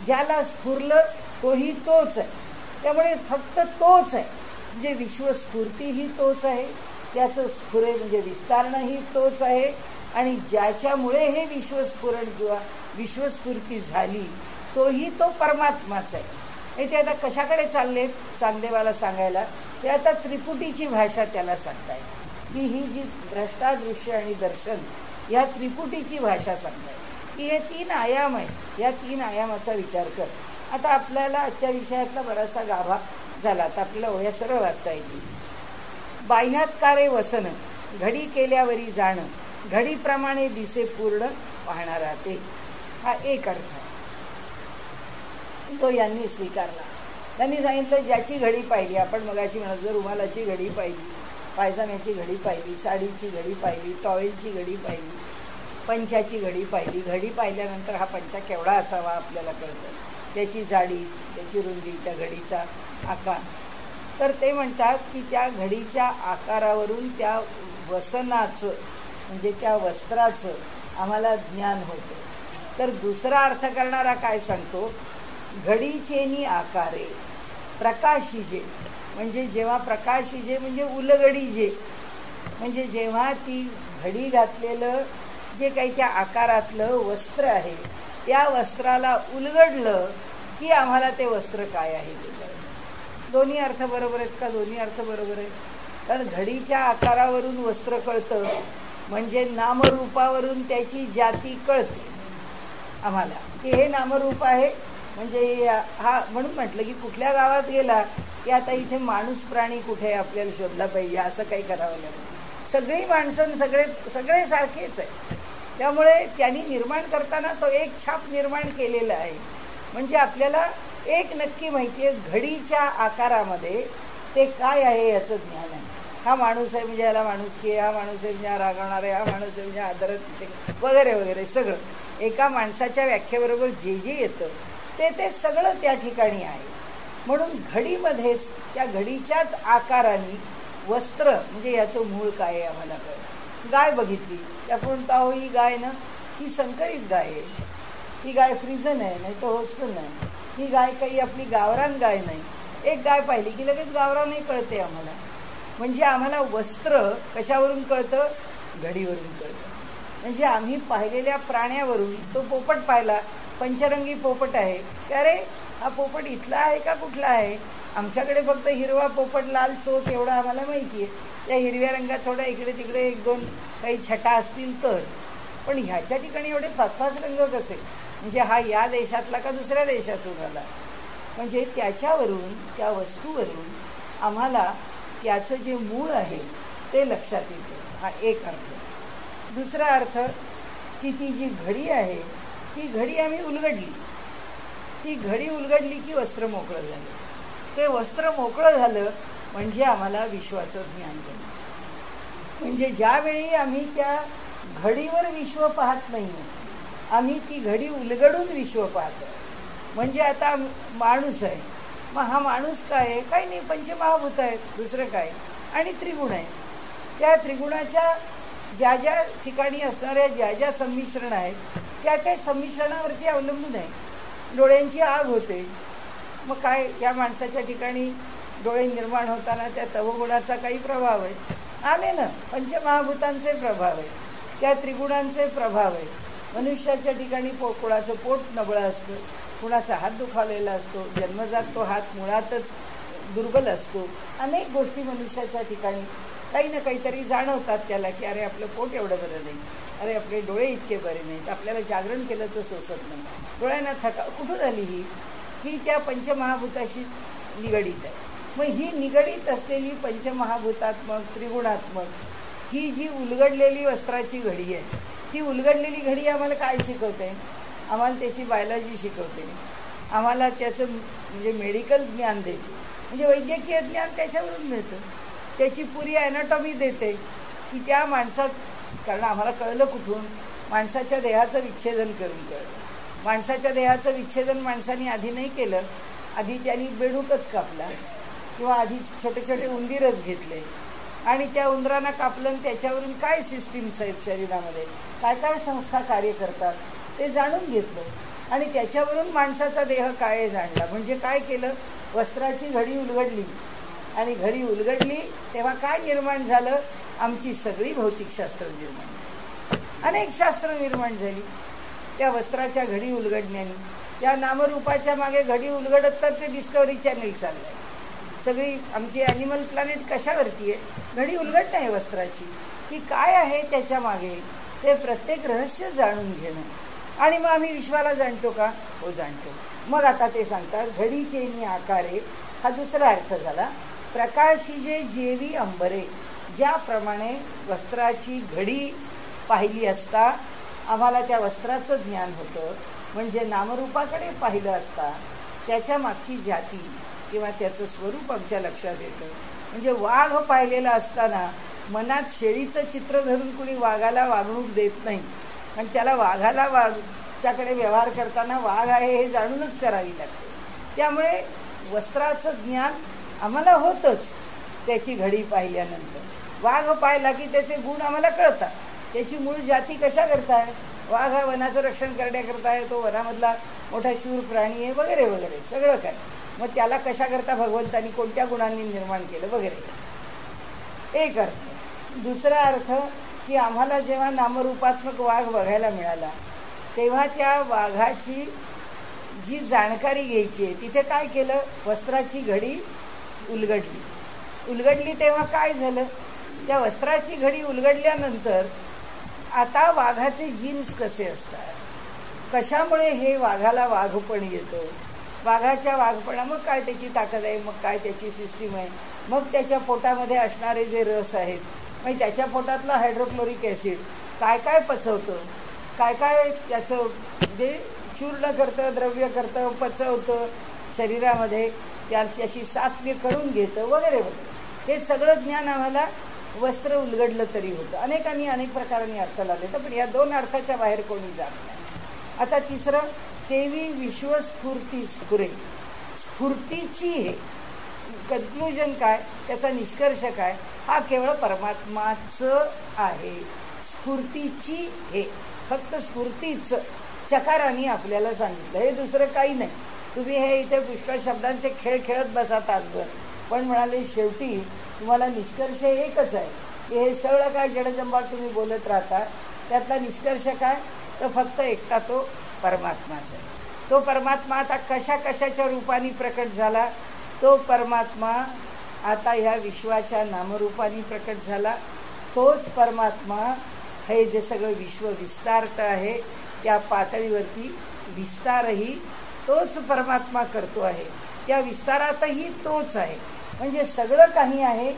Speaker 1: ज्याला स्फुरलं तोही तोच आहे. त्यामुळे फक्त तोच आहे. म्हणजे विश्वस्फूर्तीही तोच आहे, त्याचं स्फुरे म्हणजे विस्तारणंही तोच आहे आणि ज्याच्यामुळे हे विश्वस्फुरण किंवा विश्वस्फूर्ती झाली तोही तो परमात्माच आहे. हे ते आता कशाकडे चालले चांगदेवाला सांगायला? ते आता त्रिपुटीची भाषा त्याला सांगताय की ही जी द्रष्टा, दृश्य आणि दर्शन या त्रिपुटीची भाषा सांगताय की हे 3 आयाम आहे. या 3 आयामाचा विचार कर. आता आपल्याला आजच्या विषयातला बराचसा गाभा झाला, तर आपल्याला ओळ्या सरळ वाचता येतील. बाह्यात्कारे वसन, घडी केल्यावरी जाणं, घडीप्रमाणे दिसे पूर्ण पाहणारा ते. हा एक अर्थ आहे, तो यांनी स्वीकारला. त्यांनी सांगितलं ज्याची घडी पाहिली, आपण मगाशी म्हणत जर रुमालाची घडी पाहिली, पायजाम्याची घडी पाहिली, साडीची घडी पाहिली, टॉवेलची घडी पाहिली, पंचाची घडी पाहिली. घडी पाहिल्यानंतर हा पंचा केवढा असावा आपल्याला कळतं, त्याची जाडी, त्याची रुंदी, त्या घडीचा आकार. तर ते म्हणतात की त्या घडीच्या आकारावरून त्या वसनाचं म्हणजे त्या वस्त्राचं आम्हाला ज्ञान होतं. तर दुसरा अर्थ करणारा काय सांगतो, घडीचेनी आकारे प्रकाशिजे, म्हणजे जेव्हा प्रकाशिजे म्हणजे उलगडीजे, म्हणजे जेव्हा ती घडी घातलेलं जे काही त्या आकारातलं वस्त्र आहे त्या वस्त्राला उलगडलं की आम्हाला ते वस्त्र काय आहे ते कळतं. दोन्ही अर्थ बरोबर आहेत का? दोन्ही अर्थ बरोबर आहेत. कारण घडीच्या आकारावरून वस्त्र कळतं म्हणजे नामरूपावरून त्याची जाती कळते आम्हाला की हे नामरूप आहे. म्हणजे हा म्हणून म्हटलं की कुठल्या गावात गेला की आता इथे माणूस प्राणी कुठे आपल्याला शोधला पाहिजे, असं काही करावं लागेल. सगळी माणसं सगळे सारखेच आहे. त्यामुळे त्यांनी निर्माण करताना तो एक छाप निर्माण केलेला आहे. म्हणजे आपल्याला एक नक्की माहिती आहे, घडीच्या आकारामध्ये ते काय आहे याचं ज्ञान आहे. हा माणूस आहे म्हणजे याला माणुसकी आहे, हा माणूस आहे म्हणजे हा रागवणार आहे, हा माणूस आहे म्हणजे आदरच वगैरे वगैरे सगळं एका माणसाच्या व्याख्येबरोबर जे जे येतं ते सगळं त्या ठिकाणी आहे. म्हणून घडीमध्येच त्या घडीच्याच आकाराने वस्त्र म्हणजे याचं मूळ काय आहे आम्हाला कळलं. गाय बघितली त्याकडून पाहू ही गाय ना, ही संकरित गाय आहे, ही गाय फ्रिजन आहे, नाही तर होस्टन आहे, ही गाय काही आपली गावरान गाय नाही, एक गाय पाहिली की लगेच गावरानही कळते आम्हाला. म्हणजे आम्हाला वस्त्र कशावरून कळतं? घडीवरून कळतं. म्हणजे आम्ही पाहिलेल्या प्राण्यावरून तो पोपट पाहिला, पंचरंगी पोपट आहे, की अरे हा पोपट इथला आहे का कुठला आहे? आमच्याकडे फक्त हिरवा पोपट, लाल चोच एवढं आम्हाला माहिती आहे. त्या हिरव्या रंगात थोडा इकडे तिकडे एक दोन काही छटा असतील तर. पण ह्याच्या ठिकाणी एवढे 5-5 रंग कसे? म्हणजे हा या देशातला का दुसऱ्या देशातून आला? म्हणजे त्याच्यावरून, त्या वस्तूवरून आम्हाला त्याचं जे मूळ आहे ते लक्षात येतं. हा एक अर्थ. दुसरा अर्थ की ती जी घडी आहे ती घडी आम्ही उलगडली. ती घडी उलगडली की वस्त्र मोकळं झालं. ते वस्त्र मोकळं झालं म्हणजे आम्हाला विश्वाचं ज्ञान झालं. म्हणजे ज्यावेळी आम्ही त्या घडीवर विश्व पाहत नाही, आम्ही ती घडी उलगडून विश्व पाहतो. म्हणजे आता माणूस आहे, मग हा माणूस काय आहे? काही नाही, पंचमहाभूत आहेत, दुसरं काय, आणि त्रिगुण आहे. त्या त्रिगुणाच्या ज्या ज्या ठिकाणी असणाऱ्या ज्या ज्या संमिश्रण आहेत त्या त्या संमिश्रणावरती अवलंबून आहे. डोळ्यांची आग होते, मग काय या माणसाच्या ठिकाणी डोळे निर्माण होताना त्या तवगुणाचा काही प्रभाव आहे? आले ना, पंचमहाभूतांचे प्रभाव आहे, त्या त्रिगुणांचे प्रभाव आहे. मनुष्याच्या ठिकाणी कुणाचं पोट नबळं असतं, कुणाचा हात दुखावलेला असतो, जन्मजात तो हात मुळातच दुर्बल असतो. अनेक गोष्टी मनुष्याच्या ठिकाणी काही ना काहीतरी जाणवतात त्याला, की अरे आपलं पोट एवढं बरं नाही, अरे आपले डोळे इतके बरे नाहीत, आपल्याला जागरण केलं तर सोसत नाही, डोळ्यांना कुठं झाली ही त्या पंचमहाभूताशी निगडीत आहे. मग ही निगडीत असलेली पंचमहाभूतात्मक त्रिगुणात्मक ही जी उलगडलेली वस्त्राची घडी आहे, ती उलगडलेली घडी आम्हाला काय शिकवते? आम्हाला त्याची बायोलॉजी शिकवते, आम्हाला त्याचं म्हणजे मेडिकल ज्ञान देते, म्हणजे वैद्यकीय ज्ञान त्याच्यावरून मिळतं. त्याची पुरी ॲनाटॉमी देते की त्या माणसात, कारण आम्हाला कळलं कुठून? माणसाच्या देहाचं विच्छेदन करून कळलं. माणसाच्या देहाचं विच्छेदन माणसाने आधी नाही केलं, आधी त्यांनी बेडूकच कापला किंवा आधी छोटे छोटे उंदीरच घेतले आणि त्या उंदरांना कापलं आणि त्याच्यावरून काय सिस्टीम्स आहेत शरीरामध्ये, काय काय संस्था कार्य करतात ते जाणून घेतलं आणि त्याच्यावरून माणसाचा देह काय जाणला. म्हणजे काय केलं? वस्त्राची घडी उलगडली आणि घडी उलगडली तेव्हा काय निर्माण झालं? आमची सगळी भौतिकशास्त्र निर्माण झाली, अनेक शास्त्र निर्माण झाली त्या वस्त्राच्या घडी उलगडण्याने. त्या नामरूपाच्या मागे घडी उलगडत तर ते डिस्कवरी चॅनल चाललं आहे. सगळी आमची ॲनिमल प्लॅनेट कशावरती आहे? घडी उलगडणं आहे वस्त्राची. की काय आहे त्याच्या मागे ते प्रत्येक रहस्य जाणून घेणं. आणि मग आम्ही विश्वाला जाणतो का? हो जाणतो. मग आता ते सांगतात घडीचे नि आकारे, हा दुसरा अर्थ झाला. प्रकाशिजे जेवी अंबरे, ज्याप्रमाणे वस्त्राची घडी पाहिली असता आम्हाला त्या वस्त्राचं ज्ञान होतं, म्हणजे नामरूपाकडे पाहिलं असता त्याच्या मागची जाती किंवा त्याचं स्वरूप आमच्या लक्षात येतं. म्हणजे वाघ पाहिलेला असताना मनात शेळीचं चित्र धरून कुणी वाघाला वागणूक देत नाही, आणि त्याला वाघाला वाघच्याकडे व्यवहार करताना वाघ आहे हे जाणूनच करावी लागते. त्यामुळे वस्त्राचं ज्ञान आम्हाला होतंच त्याची घडी पाहिल्यानंतर. वाघ पाहिला की त्याचे गुण आम्हाला कळतात, त्याची मूळ जाती कशा करताय? वाघ हा वनाचं रक्षण करण्याकरता आहे, तो वनामधला मोठा शूर प्राणी आहे वगैरे वगैरे सगळं काय. मग त्याला कशा करता भगवंतानी कोणत्या गुणांनी निर्माण केलं वगैरे, एक अर्थ. दुसरा अर्थ की आम्हाला जेव्हा नामरूपात्मक वाघ बघायला मिळाला तेव्हा त्या वाघाची जी जाणकारी घ्यायची आहे तिथे काय केलं? वस्त्राची घडी उलगडली तेव्हा काय झालं? त्या वस्त्राची घडी उलगडल्यानंतर आता वाघाचे जीन्स कसे असतात, कशामुळे हे वाघाला वाघपण येतं, वाघाच्या वाघपणा, मग काय त्याची ताकद आहे, मग काय त्याची सिस्टीम आहे, मग त्याच्या पोटामध्ये असणारे जे रस आहेत, मग त्याच्या पोटातलं हायड्रोक्लोरिक ॲसिड काय काय पचवतं, काय काय त्याचं जे चूर्ण करतं, द्रव्य करतं, पचवतं शरीरामध्ये, त्याच्याशी सात्य करून घेतं वगैरे वगैरे. हे सगळं ज्ञान आम्हाला वस्त्र उलगडलं तरी होतं. अनेकांनी अनेक प्रकारांनी अर्थ लावले तर, पण या दोन अर्थाच्या बाहेर कोणी जात नाही. आता तिसरं, तेवी विश्वस्फूर्ती स्फुरे. स्फूर्तीची हे कन्क्लुजन काय, त्याचा निष्कर्ष काय, हा केवळ परमात्माचं आहे. स्फूर्तीची, हे फक्त स्फूर्तीच चकाराने आपल्याला सांगितलं, हे दुसरं काही नाही. तुम्ही हे इथे पुष्कळ शब्दांचे खेळ खेळत बसा तासभर, पण म्हणाले शेवटी तुम्हाला निष्कर्ष एकच आहे की हे सगळं काय जडजंबाट तुम्ही बोलत राहता, त्यातला निष्कर्ष काय, तर फक्त एकटा तो परमात्माच आहे. तो परमात्मा आता कशा कशाच्या रूपाने प्रकट झाला, तो परमात्मा आता ह्या विश्वाच्या नामरूपाने प्रकट झाला. तोच परमात्मा हे जे सगळं विश्व विस्तारत आहे त्या पातळीवरती विस्तारही तोच परमात्मा करतो आहे, त्या विस्तारातही तोच आहे. म्हणजे सगळं काही आहे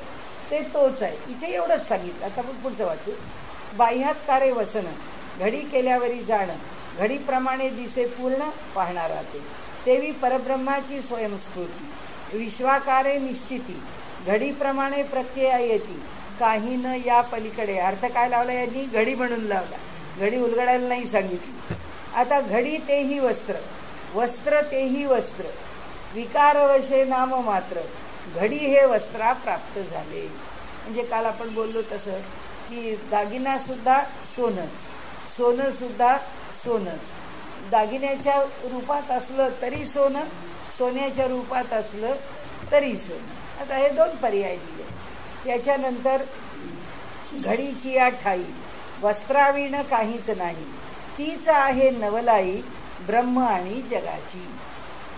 Speaker 1: ते तोच आहे. इथे एवढंच सांगितलं. आता आपण पुढचं वाचू. बाह्यात तारे वसन, घडी केल्यावरी जाणं, घडीप्रमाणे दिसे पूर्ण पाहणारा ते, तेवी परब्रह्माची स्वयंस्फूर्ती, विश्वाकारे निश्चिती, घडीप्रमाणे प्रत्यय येती, काही न या पलीकडे. अर्थ काय लावला यांनी, घडी म्हणून लावला, घडी उलगडायला नाही सांगितली. आता घडी तेही वस्त्र, वस्त्र तेही वस्त्र, विकारवशे नाम मात्र, घडी हे वस्त्रा प्राप्त झाले. म्हणजे काल आपण बोललो तसं की दागिना सुद्धा सोनंच, सोनं सुद्धा सोनंच, दागिन्याच्या रूपात असलं तरी सोनं, सोन्याच्या रूपात असलं तरी सोनं. आता हे दोन पर्याय दिले. त्याच्यानंतर घडीची या ठाई, वस्त्राविण काहीच नाही, तीच आहे नवलाई ब्रह्म आणि जगाची.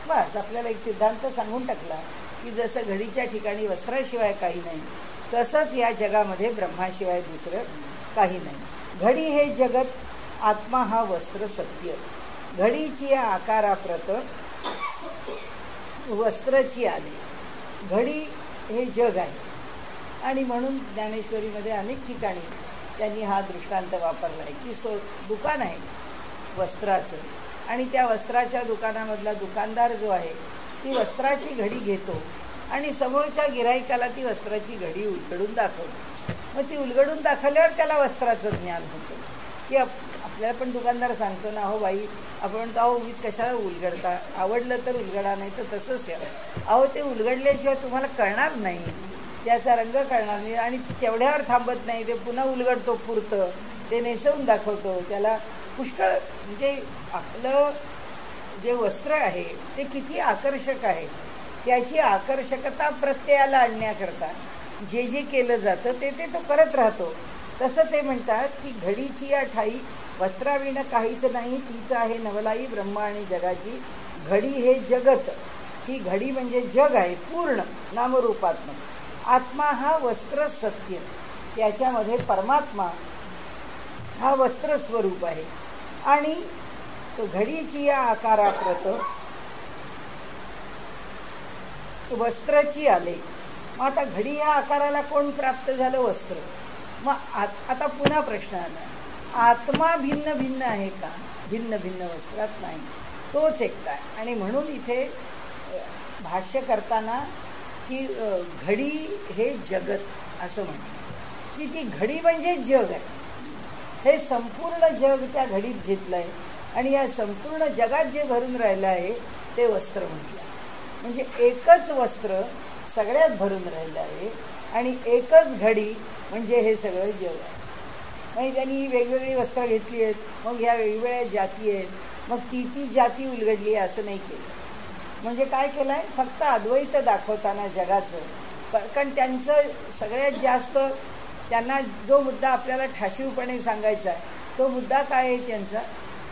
Speaker 1: बस आपल्याला एक सिद्धांत सांगून टाकला की जसं घडीच्या ठिकाणी वस्त्राशिवाय काही नाही, तसंच या जगामध्ये ब्रह्माशिवाय दुसरं काही नाही. घडी हे जगत, आत्मा हा वस्त्र सत्य, घडीची या आकाराप्रत वस्त्रची आले. घडी हे जग आहे आणि म्हणून ज्ञानेश्वरीमध्ये अनेक ठिकाणी त्यांनी हा दृष्टांत वापरला आहे की दुकान आहे वस्त्राचं आणि त्या वस्त्राच्या दुकानामधला दुकानदार जो आहे ती वस्त्राची घडी घेतो आणि समोरच्या गिऱ्हाईकाला ती वस्त्राची घडी उलगडून दाखवतो. मग ती उलगडून दाखवल्यावर त्याला वस्त्राचं ज्ञान होतं. की आपल्याला पण दुकानदार सांगतो ना, हो बाई आपण अहो उगीच कशाला उलगडता, आवडलं तर उलगडा, नाही तर तसंच आहे. अहो ते उलगडल्याशिवाय तुम्हाला कळणार नाही, त्याचा रंग कळणार नाही आणि तेवढ्यावर थांबत नाही, ते पुन्हा उलगडतो पुरतं, ते नेसवून दाखवतो. त्याला पुष्कळ म्हणजे आपलं जे वस्त्र आहे ते किती आकर्षक आहे, त्याची आकर्षकता प्रत्ययाला आणण्याकरता जे जे केलं जातं ते ते तो करत राहतो. तसं ते म्हणतात की घडीची या ठाई, वस्त्राविण काहीच नाही, तीच आहे नवलाई ब्रह्म आणि जगाची. घडी हे जगत, ही घडी म्हणजे जग आहे पूर्ण नामरूपात्मक. आत्मा हा वस्त्र सत्य, त्याच्यामध्ये परमात्मा हा वस्त्र स्वरूप आहे आणि तो घडीची या आकाराप्रत वस्त्राची आले. मग आता घडी या आकाराला कोण प्राप्त झालं, वस्त्र. मग आता पुन्हा प्रश्न आला, आत्मा भिन्न भिन्न आहे का, भिन्न भिन्न वस्त्रात नाही, तोच एकटा आहे. आणि म्हणून इथे भाष्य करताना की घडी हे जगत असं म्हणतात की ती घडी म्हणजे जग आहे, हे संपूर्ण जग त्या घडीत घेतलं आहे आणि या संपूर्ण जगात जे भरून राहिलं आहे ते वस्त्र म्हटलं. म्हणजे एकच वस्त्र सगळ्यात भरून राहिलं आहे आणि एकच घडी म्हणजे हे सगळं जग आहे. म्हणजे त्यांनी वेगवेगळी वस्त्र घेतली आहेत, मग ह्या वेगवेगळ्या जाती आहेत, मग ती जाती उलगडली आहे असं नाही केलं. म्हणजे काय केलं आहे, फक्त अद्वैत दाखवताना जगाचं. कारण त्यांचं सगळ्यात जास्त त्यांना जो मुद्दा आपल्याला ठाशीवपणे सांगायचा आहे तो मुद्दा काय आहे त्यांचा,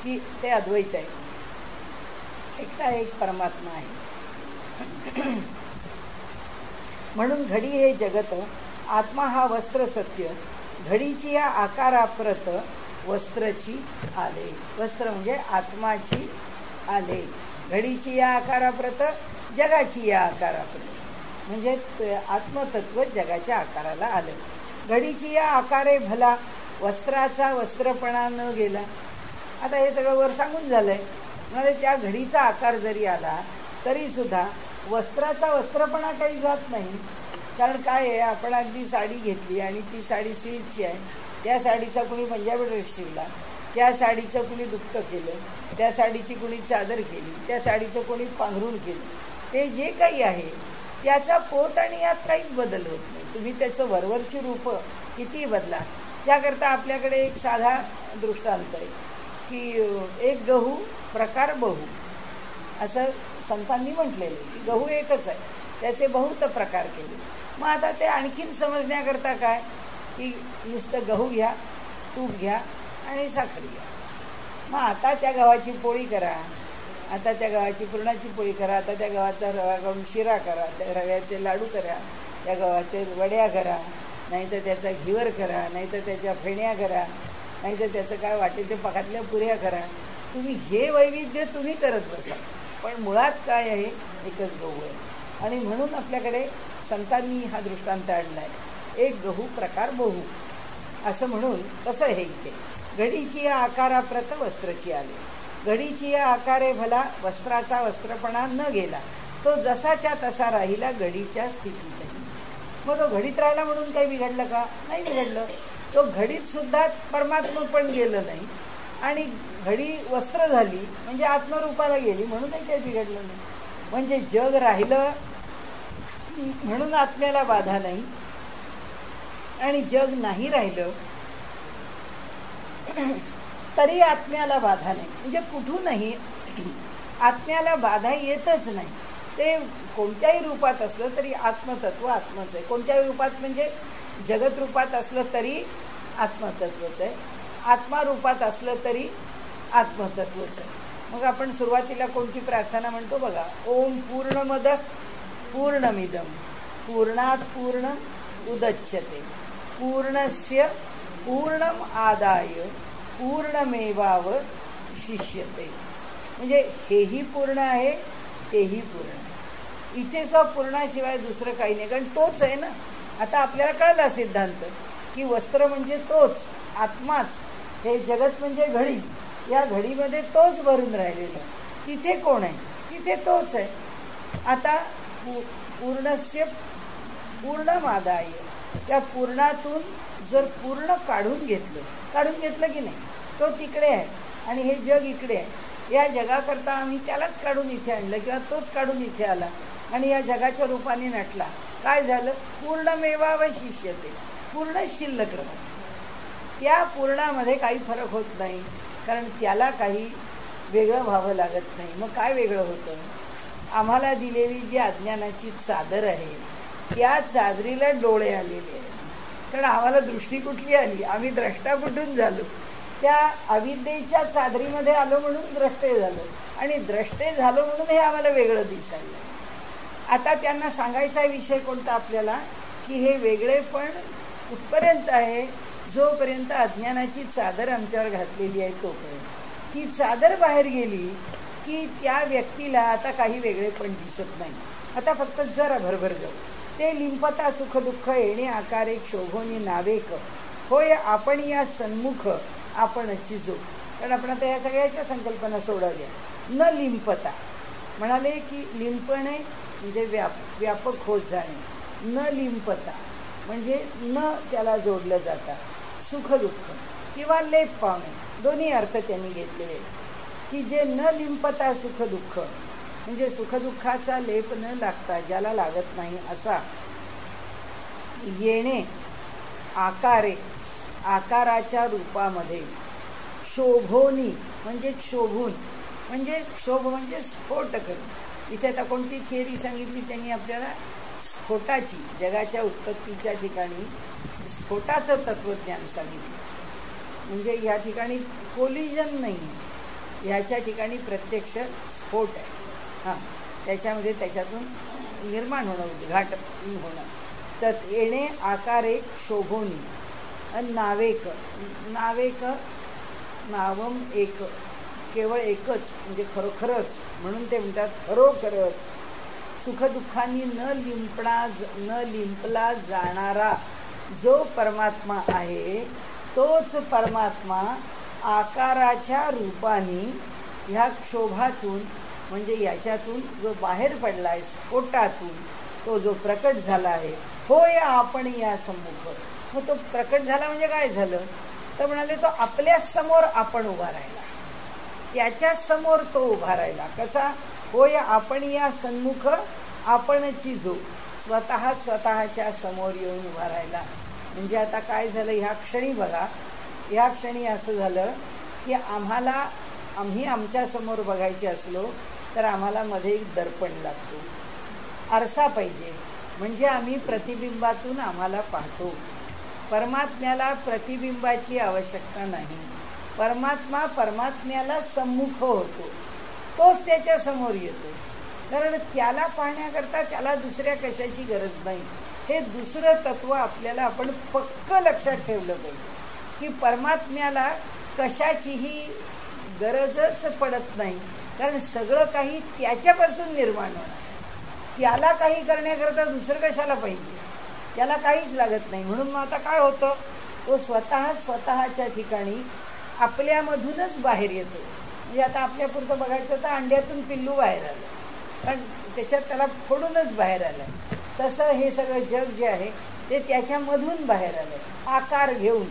Speaker 1: की ते अद्वैत आहे, एकटा एक परमात्मा आहे. म्हणून घडी हे जगत, आत्मा हा वस्त्र सत्य, घडीची या आकाराप्रत वस्त्रची आले. वस्त्र म्हणजे आत्माची आले, घडीची या आकाराप्रत जगाची या आकाराप्रत, म्हणजे आत्मतत्व जगाच्या आकाराला आलं. घडीची या आकारे भला, वस्त्राचा वस्त्रपणा न गेला. आता हे सगळं वर सांगून झालंय. म्हणजे त्या घडीचा आकार जरी आला तरी सुद्धा वस्त्राचा वस्त्रपणा काही जात नाही. कारण काय आहे, आपण अगदी साडी घेतली आणि ती साडी सिल्कची आहे, त्या साडीचा कुणी पंजाबी ड्रेस शिवला, त्या साडीचं कुणी दुपटं केलं, त्या साडीची कुणी चादर केली, त्या साडीचं कोणी पांघरूण केलं, ते जे काही आहे त्याचा पोत आणि यात काहीच बदल होत नाही. तुम्ही त्याचं वरवरची रूपं किती बदला, त्याकरता आपल्याकडे एक साधा दृष्टांत आहे की एक गहू प्रकार बहु, असं संतांनी म्हटलेलं की गहू एकच आहे, त्याचे बहुत प्रकार केले. मग आता ते आणखीन समजण्याकरता काय की नुसतं गहू घ्या, तूप घ्या आणि साखर घ्या. मग आता त्या गव्हाची पोळी करा, आता त्या गव्हाची पुरणाची पोळी करा, आता त्या गव्हाचा रवा काढून शिरा करा, त्या रव्याचे लाडू करा, त्या गव्हाचे वड्या करा, नाहीतर त्याचा घिवर करा, नाहीतर त्याच्या फेण्या करा, नाहीतर त्याचं काय वाटेल ते पाकातल्या पुऱ्या करा. तुम्ही हे वैविध्य तुम्ही करत बसा, पण मुळात काय आहे, एकच गहू आहे. आणि म्हणून आपल्याकडे संतांनी हा दृष्टांत आणला आहे, एक गहू प्रकार बहु असं म्हणून. कसं हे इथे घडीची या आकाराप्रत वस्त्रची आले, घडीची या आकारे भला वस्त्राचा वस्त्रपणा न गेला, तो जसाच्या तसा राहिला घडीच्या स्थितीतही. मग तो घडीत राहिला म्हणून काही बिघडलं का? नाही बिघडलं. तो घडीत सुद्धा परमात्मा पण गेलं नाही आणि घडी वस्त्र झाली म्हणजे आत्मरूपाला गेली म्हणूनही काही बिघडलं नाही. म्हणजे जग राहिलं म्हणून आत्म्याला बाधा नाही, आणि जग नाही राहिलं तरी आत्म्याला बाधा नाही. म्हणजे कुठूनही आत्म्याला बाधा येतच नाही. ते कोणत्याही रूपात असलं तरी आत्मतत्व आत्मच आहे. कोणत्याही रूपात म्हणजे जगत रूपात असलं तरी आत्मतत्वच आहे, आत्मा रूपात असलं तरी आत्मतत्वच आहे. मग आपण सुरुवातीला कोणती प्रार्थना म्हणतो बघा, ओम पूर्णमद पूर्णमिदं पूर्णात पूर्ण उदच्यते पूर्णस्य पूर्णम आदाय पूर्णमेवावशिष्यते. म्हणजे हेही पूर्ण आहे, तेही पूर्ण आहे. इथे पूर्णाशिवाय दुसरं काही नाही, कारण तोच आहे ना. आता आपल्याला कळला सिद्धांत की वस्त्र म्हणजे तोच, आत्माच. हे जगत म्हणजे घडी, या घडीमध्ये तोच भरून राहिलेला. तिथे कोण आहे? तिथे तोच आहे. आता पूर्णस्य पूर्णमादाय, त्या पूर्णातून जर पूर्ण काढून घेतलं की नाही, तो तिकडे आहे आणि हे जग इकडे आहे. या जगाकरता आम्ही त्यालाच काढून इथे आणलं किंवा तोच काढून इथे आला आणि या जगाच्या रूपाने नटला. काय झालं? पूर्णमेवावशिष्यते, पूर्ण शिल्लक राहतो. त्या पूर्णामध्ये काही फरक होत नाही, कारण त्याला काही वेगळं व्हावं लागत नाही. मग काय वेगळं होतं? आम्हाला दिलेली जी अज्ञानाची चादर आहे त्या चादरीला डोळे आलेले आहेत. कारण आम्हाला दृष्टी कुठली आली? आम्ही द्रष्टा कुठून झालो? त्या अविद्येच्या चादरीमध्ये आलो म्हणून द्रष्टे झालो, आणि द्रष्टे झालो म्हणून हे आम्हाला वेगळं दिसायला. आता त्यांना सांगायचा विषय कोणता आपल्याला की हे वेगळे पण कुठपर्यंत आहे? जोपर्यंत अज्ञानाची चादर आमच्यावर घातलेली आहे तोपर्यंत. ही चादर बाहेर गेली की त्या व्यक्तीला आता काही वेगळे पण दिसत नाही. आता फक्त जरा भरभर जाऊ. ते लिंपता सुख दुःख येणे आकारे क्षोभोनी नावेक, होय आपण या सन्मुख आपणची जो. कारण आपण आता या सगळ्याच्या संकल्पना सोडवल्या. न लिंपता म्हणाले की लिंपणे म्हणजे व्यापक होत जाणे, न लिंपता म्हणजे न त्याला जोडलं जाता. सुख दुःख किंवा लेप पावणे, दोन्ही अर्थ त्यांनी घेतलेले. की जे न लिंपता सुख दुःख म्हणजे सुखदुःखाचा लेप न लागता, ज्याला लागत नाही असा. येणे आकारे, आकाराच्या रूपामध्ये. शोभोनी म्हणजे शोभून, म्हणजे शोभ म्हणजे स्फोट करून. इथे आता कोणती थिअरी सांगितली त्यांनी आपल्याला? स्फोटाची. जगाच्या उत्पत्तीच्या ठिकाणी स्फोटाचं तत्वज्ञान सांगितलं. म्हणजे या ठिकाणी कोलिजन नाही, ह्याच्या ठिकाणी प्रत्यक्ष स्फोट आहे. हां, त्याच्यामध्ये त्याच्यातून निर्माण होणं, उद्घाटन होणं. तर येणे आकारे शोभोनी. नावेक, नावेक नावम एक, केवळ एकच म्हणजे खरोखरच. म्हणून ते म्हणतात खरोखरच. सुखदुःखांनी न लिंपला जाणारा जो परमात्मा आहे तोच परमात्मा आकाराच्या रूपाने ह्या क्षोभातून म्हणजे याच्यातून जो बाहेर पडला आहे, स्फोटातून तो जो प्रकट झाला आहे. होय आपण या सम्मुख. मग तो प्रकट झाला म्हणजे काय झालं? तर म्हणाले तो आपल्या समोर आपण उभा राहिला, त्याच्या समोर तो उभा राहिला. कसा? होय आपण या सन्मुख आपणची जो. स्वतःच्या समोर येऊन उभा राहिला. म्हणजे आता काय झालं ह्या क्षणी बघा, ह्या क्षणी असं झालं की आम्ही आमच्या समोर बघायचे असलो तर आम्हाला मध्ये एक दर्पण लागतो, आरसा पाहिजे, म्हणजे आम्ही प्रतिबिंबातून आम्हाला पाहतो. परमात्म्याला प्रतिबिंबाची आवश्यकता नाही. परमात्मा परमात्म्याला सम्मुख होतो, तोच त्याच्या समोर येतो. कारण त्याला पाहण्याकरता त्याला दुसऱ्या कशाची गरज नाही. हे दुसरं तत्व आपल्याला आपण पक्क लक्षात ठेवलं पाहिजे की परमात्म्याला कशाचीही गरजच पडत नाही, कारण सगळं काही त्याच्यापासून निर्माण होणार. त्याला काही करण्याकरता दुसरं कशाला पाहिजे, त्याला काहीच लागत नाही. म्हणून मग आता काय होतं, तो स्वतःच्या ठिकाणी आपल्यामधूनच बाहेर येतो. म्हणजे आता आपल्यापुरतं बघायचं तर अंड्यातून पिल्लू बाहेर आलं, कारण त्याच्यात त्याला फोडूनच बाहेर आलं. तसं हे सगळं जग जे आहे ते त्याच्यामधून बाहेर आलं, आकार घेऊन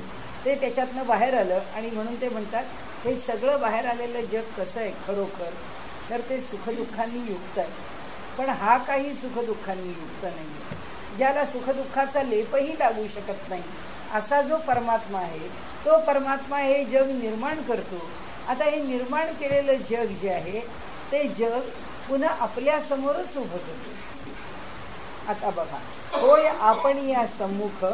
Speaker 1: ते त्याच्यातनं बाहेर आलं. आणि म्हणून ते म्हणतात हे सगळं बाहेर आलेलं जग कसं आहे खरोखर, तर ते सुखदुःखांनी युक्त आहे. पण हा काही सुखदुःखांनी युक्त नाही. ज्याला सुखदुःखाचा लेपही लागू शकत नाही असा जो परमात्मा आहे, तो परमात्मा हे जग निर्माण करतो. आता हे निर्माण केलेलं जग जे आहे ते जग पुन्हा आपल्यासमोरच उभं करतो. आता बघा, होय आपण या सम्मुख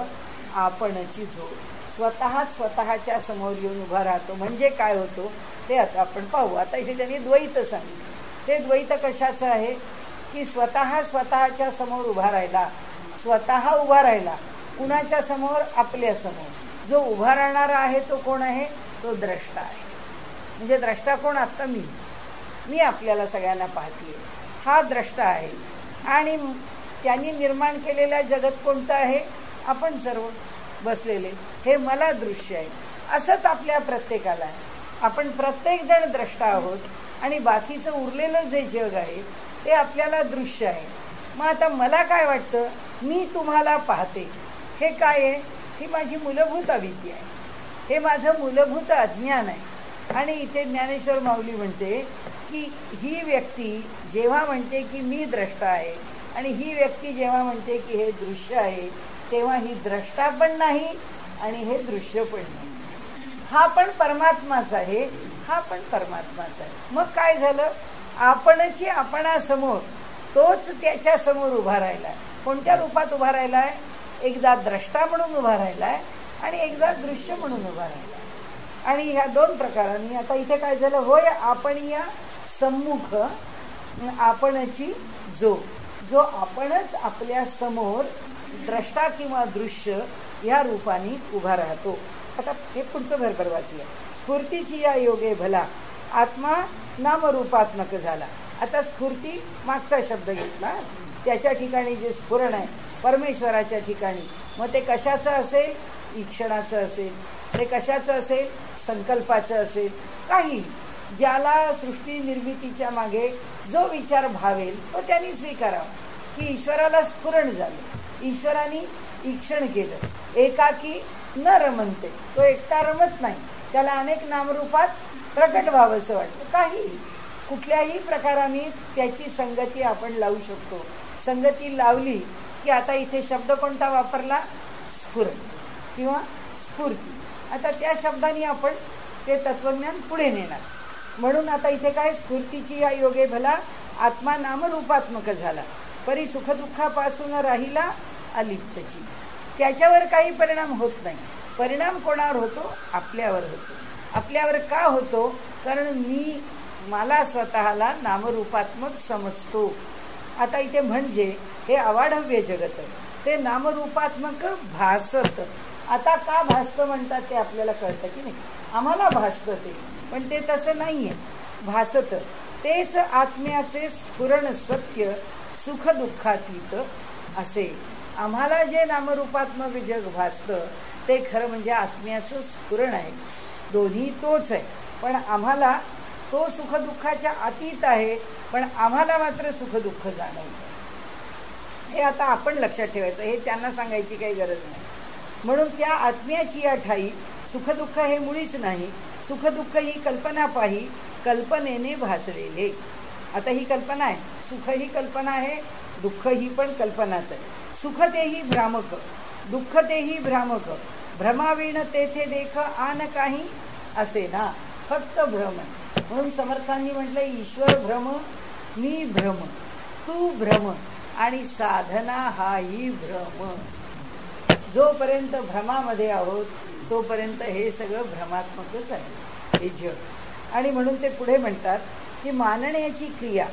Speaker 1: आपणची जो स्वतःच्या समोर येऊन उभा राहतो. म्हणजे काय होतो ते आता आपण पाहू. आता इथे त्यांनी द्वैत सांगितलं. ते द्वैत कशाचं आहे की स्वतःच्या समोर उभा राहिला, स्वतः उभा राहिला. कुणाच्या समोर? आपल्या समोर. जो उभा राहणारा आहे तो कोण आहे? तो द्रष्टा आहे. म्हणजे द्रष्टा कोण? आत्ता मी आपल्याला सगळ्यांना पाहते, हा द्रष्टा आहे. आणि त्यांनी निर्माण केलेल्या जगत कोणतं आहे? आपण सर्व बसलेले, हे मला दृश्य आहे. असंच आपल्या प्रत्येकाला आहे. आपण प्रत्येक जण द्रष्टा आहोत आणि बाकीचं उरलेलं जे जग आहे ते आपल्याला दृश्य आहे. मग आता मला काय वाटतं, मी तुम्हाला पाहते, हे काय आहे? ही माझी मूलभूत अविद्या आहे, हे माझं मूलभूत अज्ञान आहे. आणि इथे ज्ञानेश्वर माऊली म्हणते की ही व्यक्ती जेव्हा म्हणते की मी द्रष्टा आहे आणि ही व्यक्ती जेव्हा म्हणते की हे दृश्य आहे, तेव्हा ही द्रष्टा पण नाही आणि हे दृश्य पण नाही. हा पण परमात्माच आहे, हा पण परमात्माच आहे. मग काय झालं? आपणची आपणासमोर तोच त्याच्या समोर उभा राहिलाय. कोणत्या रूपात उभा राहिलाय? एकदा द्रष्टा म्हणून उभा राहिलाय आणि एकदा दृश्य म्हणून उभा राहिलाय. आणि ह्या दोन प्रकारांनी आता इथे काय झालं? होय आपण या सम्मुख आपणची जो आपणच आपल्या समोर द्रष्टा किंवा दृश्य या रूपाने उभा राहतो. आता हे पुढचं भरभर वाचलं. स्फूर्तीची या योगे भला आत्मा नामरूपात्मक झाला. आता स्फूर्ती मागचा शब्द घेतला, त्याच्या ठिकाणी जे स्फुरण आहे परमेश्वराच्या ठिकाणी, मग ते कशाचं असेल? ईक्षणाचं असेल, ते कशाचं असेल? संकल्पाचं असेल. काही ज्याला सृष्टी निर्मितीच्या मागे जो विचार भावेल तो त्यांनी स्वीकारावा. की ईश्वराला स्फुरण झालं, ईश्वराने ईक्षण केलं. एकाकी न रमनते, तो एकटा रमत नाही, त्याला अनेक नामरूपात प्रकट व्हावंसं वाटतं. काही कुठल्याही प्रकाराने त्याची संगती आपण लावू शकतो. संगती लावली की आता इथे शब्द कोणता वापरला? स्फुरण किंवा स्फूर्ती. आता त्या शब्दाने आपण ते तत्वज्ञान पुढे नेणार. म्हणून आता इथे काय? स्फूर्तीची या योगे भला आत्मा नामरूपात्मक झाला, परी सुखदुःखापासून राहिला अलिप्तची. त्याच्यावर काही परिणाम होत नाही. परिणाम कोणावर होतो? आपल्यावर होतो. आपल्यावर का होतो? कारण मला स्वतःला नामरूपात्मक समजतो. आता इथे म्हणजे हे अवाढव्य जगत आहे, ते नामरूपात्मक भासत. आता का भासतं म्हणतात ते आपल्याला कळतं की नाही? आम्हाला भासतं ते, पण ते तसं नाही आहे. भासत तेच आत्म्याचे स्फुरण सत्य सुखदुःखातीत असे. आम्हाला जे नामरूपात्मक जग भासतं ते खरं म्हणजे आत्म्याचं स्फुरण आहे. दोन्ही तोच आहे, पण आम्हाला तो सुखदुःखाच्या अतीत आहे, पण आम्हाला मात्र सुखदुःख जाणवतं. हे आता आपण लक्षात ठेवायचं, हे त्यांना सांगायची काही गरज नाही. म्हणून त्या आत्म्याची या ठाई सुखदुःख हे मुळीच नाही. सुखदुःख ही कल्पना पाही, कल्पनेने भासलेले. आता ही कल्पना आहे, सुख ही कल्पना आहे, दुःख ही पण कल्पनाच आहे. सुख तेही भ्रामक, दुःख तेही भ्रामक, भ्रमावीण तेथे देख आन काही असे ना, फक्त भ्रम. म्हणून समर्थांनी म्हटलं ईश्वर भ्रम, मी भ्रम, तू भ्रम आणि साधना हाही भ्रम. जोपर्यंत भ्रमामध्ये आहोत तोपर्यंत हे सगळं भ्रमात्मकच आहे हे जग. आणि म्हणून ते पुढे म्हणतात की मानण्याची क्रिया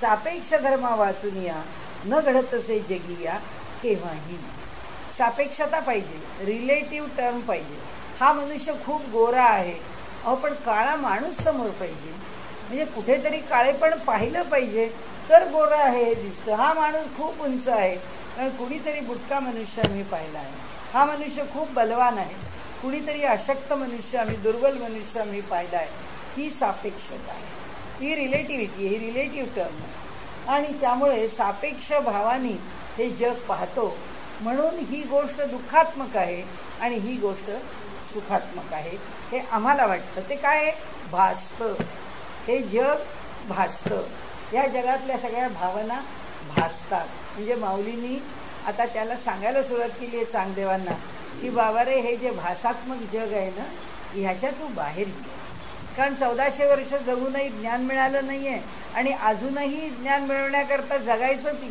Speaker 1: सापेक्ष धर्मा वाचून या, न घडत असे जगिया केव्हाही. सापेक्षता पाहिजे, रिलेटिव्ह टर्म पाहिजे. हा मनुष्य खूप गोरा आहे, अहो पण काळा माणूस समोर पाहिजे, म्हणजे कुठेतरी काळेपण पाहिलं पाहिजे तर गोरा आहे हे दिसतं. हा माणूस खूप उंच आहे, कारण कुणीतरी बुटका मनुष्य आम्ही पाहिला आहे. हा मनुष्य खूप बलवान आहे, कुणीतरी अशक्त मनुष्य आम्ही, दुर्बल मनुष्य आम्ही पाहिला आहे. ही सापेक्षता आहे, ही रिलेटिव्हिटी, ही रिलेटिव्ह टर्म आहे. आणि त्यामुळे सापेक्ष भावाने हे जग पाहतो. म्हणून ही गोष्ट दुःखात्मक आहे आणि ही गोष्ट सुखात्मक आहे हे आम्हाला वाटतं. ते काय आहे? भासतं. हे जग भासतं. या जगातल्या सगळ्या भावना भासतात. म्हणजे माऊलींनी आता त्याला सांगायला सुरुवात केली आहे चांगदेवांना की बाबा रे, हे जे भासात्मक जग आहे ना, ह्याच्या तू बाहेर ये. कारण 1400 वर्ष जगूनही ज्ञान मिळालं नाही आहे आणि अजूनही ज्ञान मिळवण्याकरता जगायचंच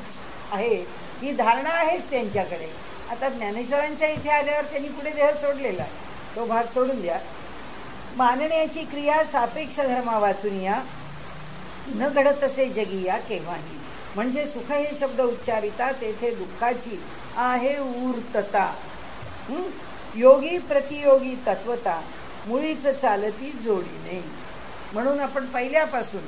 Speaker 1: आहे, ही धारणा आहेच त्यांच्याकडे. आता ज्ञानेश्वरांच्या इथे आल्यावर त्यांनी पुढे देह सोडलेला, तो भाग सोडून द्या. मानण्याची क्रिया सापेक्ष धर्मा वाचून या, न घडत असे जगिया केव्हाही. म्हणजे सुख हे शब्द उच्चारिता तेथे दुःखाची आहे ऊर्तता. योगी प्रतियोगी तत्वता मुळीच चालती जोडीने. म्हणून आपण पहिल्यापासून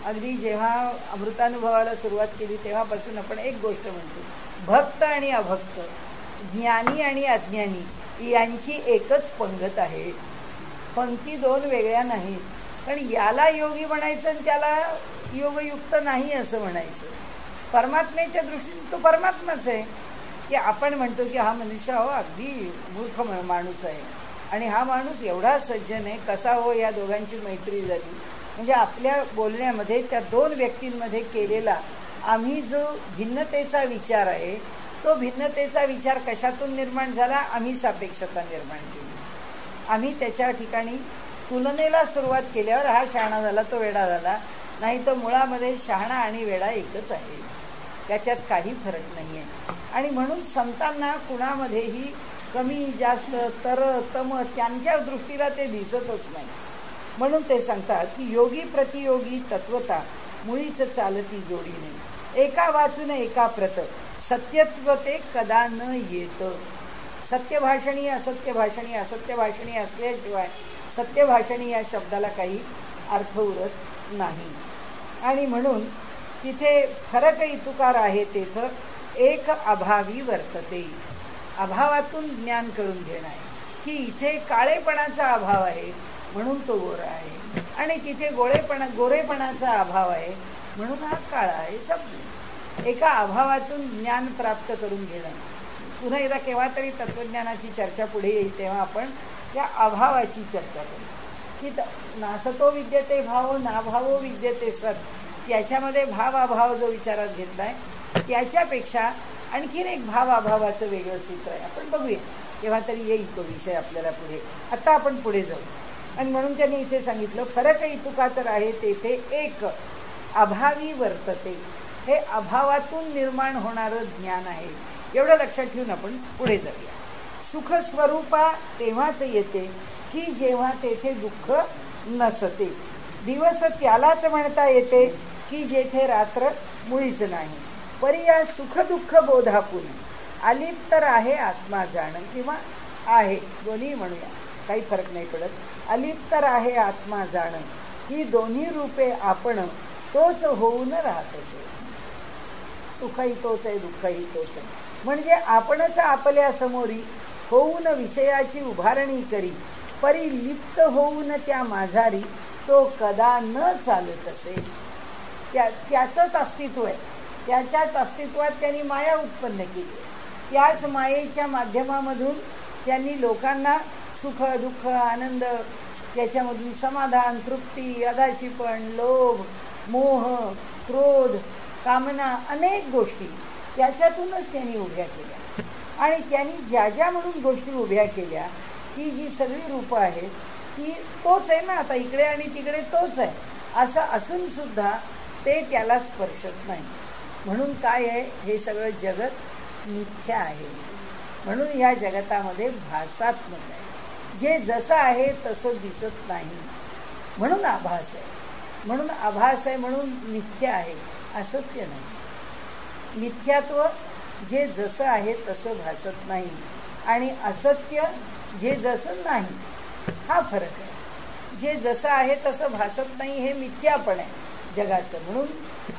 Speaker 1: अगदी जेव्हा अमृतानुभवाला सुरुवात केली तेव्हापासून आपण एक गोष्ट म्हणतो, भक्त आणि अभक्त, ज्ञानी आणि अज्ञानी यांची एकच पंगत आहे. पंक्ती दोन वेगळ्या नाहीत. कारण याला योगी म्हणायचं आणि त्याला योगयुक्त नाही असं म्हणायचं. परमात्म्याच्या दृष्टीने तो परमात्माच आहे. की आपण म्हणतो की हा मनुष्य हो अगदी मूर्ख माणूस आहे आणि हा माणूस एवढा सज्जन आहे, कसा हो या दोघांची मैत्री झाली. म्हणजे आपल्या बोलण्यामध्ये त्या दोन व्यक्तींमध्ये केलेला आम्ही जो भिन्नतेचा विचार आहे, तो भिन्नतेचा विचार कशातून निर्माण झाला? आम्ही सापेक्षता निर्माण केली. आम्ही त्याच्या ठिकाणी तुलनेला सुरुवात केल्यावर हा शहाणा झाला, तो वेडा झाला. नाही तर मुळामध्ये शहाणा आणि वेडा एकच आहे, त्याच्यात काही फरक नाही आहे. आणि म्हणून संतांना कुणामध्येही कमी जास्त तर तम त्यांच्या दृष्टीला ते दिसतच नाही. म्हणून ते सांगतात की योगी प्रतियोगी तत्वता मुळीच चालती जोडीने, एका वाचून एका प्रत सत्यत्व ते कदा न येत. सत्यभाषणी असत्यभाषणी, असत्यभाषणी असल्याशिवाय सत्यभाषणी या शब्दाला काही अर्थ उरत नाही. आणि म्हणून तिथे फरकही तुकार आहे, तेथं एक अभावी वर्तते. अभावातून ज्ञान करून घेणं आहे की इथे काळेपणाचा अभाव आहे म्हणून तो गोरा आहे आणि तिथे गोरेपणाचा अभाव आहे म्हणून हा काळा आहे. समजून एका अभावातून ज्ञान प्राप्त करून घेणं. पुन्हा एकदा केव्हा तरी तत्वज्ञानाची चर्चा पुढे येईल तेव्हा आपण या अभावाची चर्चा करू की नासतो विद्यते भाव नाभावो विद्यते सत. याच्यामध्ये भाव अभाव जो विचारात घेतलाय त्याच्यापेक्षा आणखीन एक भाव अभावाचं वेगळं सूत्र आहे. आपण बघूया केव्हा तरी येईल तो विषय आपल्याला पुढे. आता आपण पुढे जाऊ. आणि म्हणून त्यांनी इथे सांगितलं फरकही तुका तर आहे तेथे एक अभावी वर्तते. हे अभावातून निर्माण होणारं ज्ञान आहे. एवढं लक्षात ठेवून आपण पुढे जाऊया. सुख स्वरूपा तेव्हाच येते की जेव्हा तेथे दुःख नसते. दिवस त्यालाच म्हणता येते की जेथे रात्र मुळीच नाही. परी या सुख दुःख बोधापून अलिप्त तर आहे आत्मा जाण, किंवा आहे दोन्ही म्हणूया, काही फरक नाही पडत. अलिप्त तर आहे आत्मा जाण ही दोन्ही रूपे आपण तोच होऊन राहत असे. सुखही तोच आहे, दुःखही तोच आहे. म्हणजे आपणच आपल्या समोरी होऊन विषयाची उभारणी करी, परी लिप्त होऊन त्या माझारी तो कदा न चालत असे. त्याचंच अस्तित्व आहे. त्याच्याच अस्तित्वात त्यांनी माया उत्पन्न केली. त्याच मायेच्या माध्यमामधून त्यांनी लोकांना सुख दुःख आनंद, त्याच्यामधून समाधान तृप्ती अदाशीपण लोभ मोह क्रोध कामना अनेक गोष्टी त्याच्यातूनच त्यांनी उभ्या केल्या. आणि त्यांनी ज्या ज्या म्हणून गोष्टी उभ्या केल्या, ही जी सगळी रूपं आहेत ती तोच आहे ना, आता इकडे आणि तिकडे तोच आहे, असं असून सुद्धा ते त्याला स्पर्शत नाही. म्हणून काय आहे, हे सगळं जगत मिथ्या आहे. म्हणून ह्या जगतामध्ये भासात्मक आहे. जे जसं आहे तसं दिसत नाही, म्हणून आभास आहे. म्हणून आभास आहे, म्हणून मिथ्या आहे, असत्य नाही. मिथ्यात्व जे जसं आहे तसं भासत नाही, आणि असत्य जे जसं नाही, हा फरक आहे. जे जसं आहे तसं भासत नाही हे मिथ्यापण आहे जगाचं. म्हणून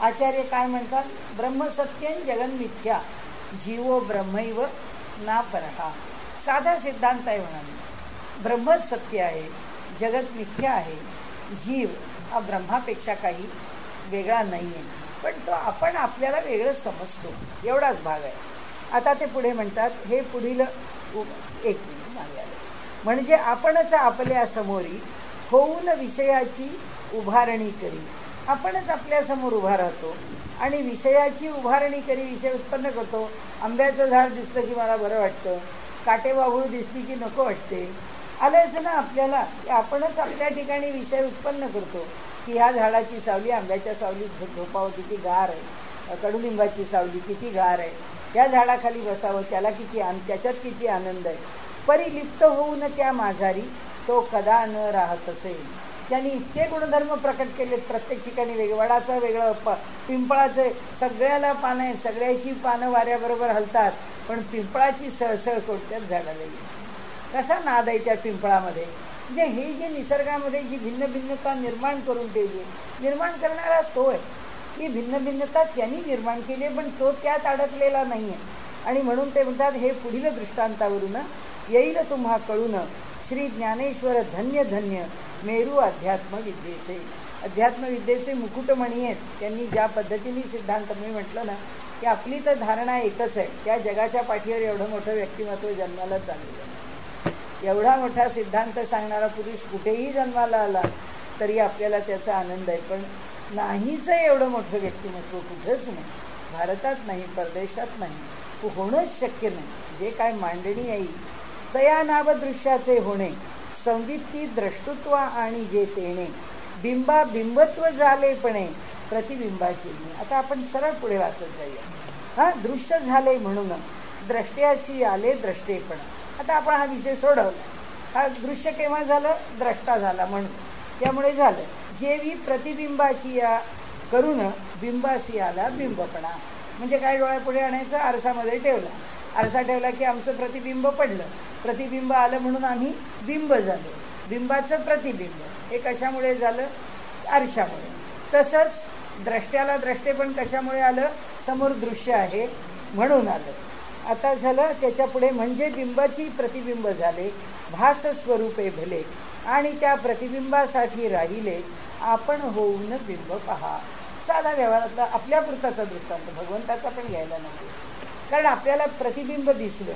Speaker 1: आचार्य काय म्हणतात, ब्रह्मसत्यं जगन मिथ्या, जीवो ब्रह्मैव ना परहा. साधा सिद्धांत आहे म्हणाले. ब्रह्मच सत्य आहे, जगत मिथ्या आहे, जीव हा ब्रह्मापेक्षा काही वेगळा नाही आहे, पण तो आपण आपल्याला वेगळं समजतो, एवढाच भाग आहे. आता ते पुढे म्हणतात, हे पुढील एक मिनिट मागे आले, म्हणजे आपणच आपल्या समोरी होऊन विषयाची उभारणी करी. आपणच आपल्यासमोर उभा राहतो आणि विषयाची उभारणी करी, विषय उत्पन्न करतो. आंब्याचं झाड दिसलं की मला बरं वाटतं, काटेबाभूळ दिसली की नको वाटते. आलंच ना आपल्याला, की आपणच आपल्या ठिकाणी विषय उत्पन्न करतो, की ह्या झाडाची सावली, आंब्याच्या सावलीत झोपावं किती गार आहे, कडुलिंबाची सावली किती गार आहे, त्या झाडाखाली बसावं त्याला किती त्याच्यात किती आनंद आहे. परिलिप्त होऊन त्या माझारी तो कदा न राहत असेल. त्यांनी इतके गुणधर्म प्रकट केलेत, प्रत्येक ठिकाणी वेगळं. वडाचं वेगळं, पिंपळाचं, सगळ्याला पानं आहेत, सगळ्याची पानं वाऱ्याबरोबर हलतात, पण पिंपळाची सळसळ कोणत्याच झाडाला येईल. कसा नाद आहे त्या पिंपळामध्ये. म्हणजे हे जे निसर्गामध्ये जी भिन्न भिन्नता निर्माण करून ठेवली, निर्माण करणारा तो आहे. ही भिन्न भिन्नता त्यांनी निर्माण केली, पण तो त्यात अडकलेला नाही आहे. आणि म्हणून ते म्हणतात, हे पुढील दृष्टांतावरून येईल तुम्हा कळून, श्री ज्ञानेश्वर धन्य धन्य मेरू अध्यात्म विद्येचे. अध्यात्म विद्येचे मुकुटमणी आहेत. त्यांनी ज्या पद्धतीने सिद्धांत मी म्हटलं ना, की आपली तर धारणा एकच आहे, त्या जगाच्या पाठीवर एवढं मोठं व्यक्तिमत्व जन्माला चाललेलं, एवढा मोठा सिद्धांत सांगणारा पुरुष कुठेही जन्माला आला तरी आपल्याला त्याचा आनंद आहे. पण नाहीच एवढं मोठं व्यक्तिमत्व कुठंच नाही, भारतात नाही, परदेशात नाही, होणंच शक्य नाही. जे काय मांडणी येईल तया नाव दृश्याचे होणे, संवित्ती द्रष्टुत्व आणि जे तेणे, बिंबा बिंबत्व झालेपणे प्रतिबिंबाचे. आता आपण सरळ पुढे वाचत जाऊया. हा दृश्य झाले म्हणून द्रष्ट्याशी आले द्रष्टेपण. आता आपण हा विषय सोडवला. हा दृश्य केव्हा झालं, द्रष्टा झाला म्हणून, त्यामुळे झालं. जेवी प्रतिबिंबाची या करून बिंबाशी आला बिंबपणा. म्हणजे काय, डोळ्यापुढे आणायचं, आरसामध्ये ठेवला, आरसा ठेवला की आमचं प्रतिबिंब पडलं, प्रतिबिंब आलं म्हणून आम्ही बिंब झालो, बिंबाचं प्रतिबिंब. हे कशामुळे झालं, आरशामुळे. तसंच द्रष्ट्याला द्रष्टेपण कशामुळे आलं, समोर दृश्य आहे म्हणून आलं. आता झालं त्याच्या पुढे, म्हणजे बिंबाची प्रतिबिंब झाले, भास स्वरूपे भले, आणि त्या प्रतिबिंबासाठी राहिले आपण होऊन बिंब पहा. साधा व्यवहारातला आपल्यापुरताचा दृष्टांत, भगवंताचा पण घ्यायला नको. कारण आपल्याला प्रतिबिंब दिसलं,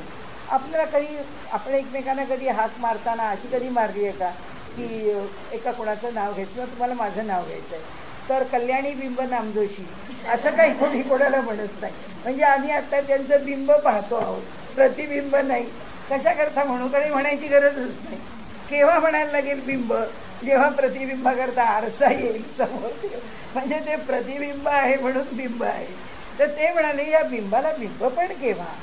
Speaker 1: आपल्याला कधी आपण एकमेकांना कधी हात मारताना अशी कधी मारली आहे का, की एका कोणाचं नाव घ्यायचं, तुम्हाला माझं नाव घ्यायचं आहे तर कल्याणी बिंब नामजोशी, असं काही कोणी कोणाला म्हणत नाही. म्हणजे आम्ही आता त्यांचं बिंब पाहतो आहोत, प्रतिबिंब नाही. कशा करता म्हणू, काही म्हणायची गरजच नाही. केव्हा म्हणायला लागेल बिंब, जेव्हा प्रतिबिंबाकरता आरसा येईल समोर, म्हणजे ते प्रतिबिंब आहे म्हणून बिंब आहे. तर ते म्हणाले, या बिंबाला बिंब पण केव्हा,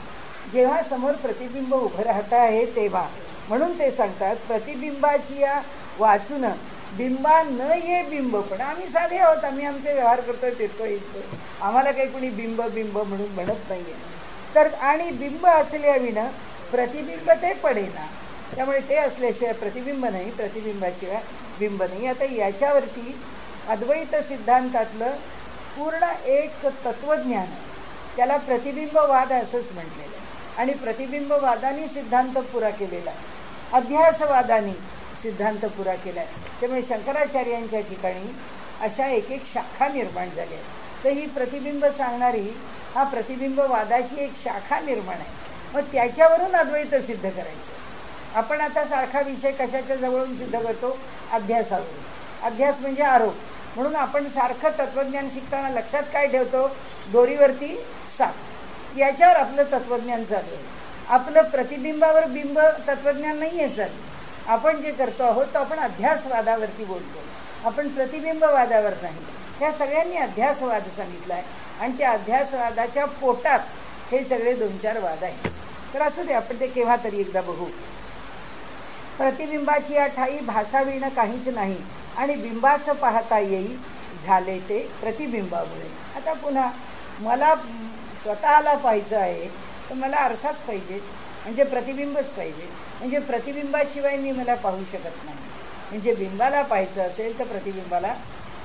Speaker 1: जेव्हा समोर प्रतिबिंब उभं राहत आहे तेव्हा. म्हणून ते सांगतात, प्रतिबिंबाची या वाचून बिंबा न ये बिंब. पण आम्ही साधे आहोत, आम्ही आमचे व्यवहार करतोय, फिरतोय, इथतोय, आम्हाला काही कुणी बिंब बिंब म्हणून म्हणत नाही आहे. तर आणि बिंब असल्याविना प्रतिबिंब ते पडेना, त्यामुळे ते असल्याशिवाय प्रतिबिंब नाही, प्रतिबिंबाशिवाय बिंब नाही. आता याच्यावरती अद्वैत सिद्धांतातलं पूर्ण एक तत्वज्ञान, त्याला प्रतिबिंबवाद असंच म्हटलेलं आहे. आणि प्रतिबिंबवादाने सिद्धांत पुरा केलेला आहे, अध्यासवादाने सिद्धांत पुरा केला आहे. त्यामुळे शंकराचार्यांच्या ठिकाणी अशा एक एक शाखा निर्माण झाल्या. तर ही प्रतिबिंब सांगणारी, हा प्रतिबिंबवादाची एक शाखा निर्माण आहे. मग त्याच्यावरून अद्वैत सिद्ध करायचं. आपण आता सारखा विषय कशाच्या जवळून सिद्ध करतो, अध्यासावरून. अध्यास म्हणजे आरोप. म्हणून आपण सारखं तत्त्वज्ञान शिकताना लक्षात काय ठेवतो, दोरीवरती साप, याच्यावर आपलं तत्त्वज्ञान चालू आहे. आपलं प्रतिबिंबावर बिंब तत्वज्ञान नाही आहे सर. आपण जे करतो आहोत तो आपण अध्यासवादावरती बोलतो, आपण प्रतिबिंबवादावर नाही. ह्या सगळ्यांनी अध्यासवाद सांगितला आहे आणि त्या अध्यासवादाच्या पोटात हे सगळे 2-4 वाद आहेत. तर असू दे, आपण ते केव्हा तरी एकदा बघू. प्रतिबिंबाची या ठाई भासाविणं काहीच नाही आणि बिंबास पाहता येई झाले ते प्रतिबिंबामुळे. आता पुन्हा मला स्वतःला पाहायचं आहे तर मला आरसाच पाहिजे, म्हणजे प्रतिबिंबच पाहिजे. म्हणजे प्रतिबिंबाशिवाय मी मला पाहू शकत नाही. म्हणजे बिंबाला पाहायचं असेल तर प्रतिबिंबाला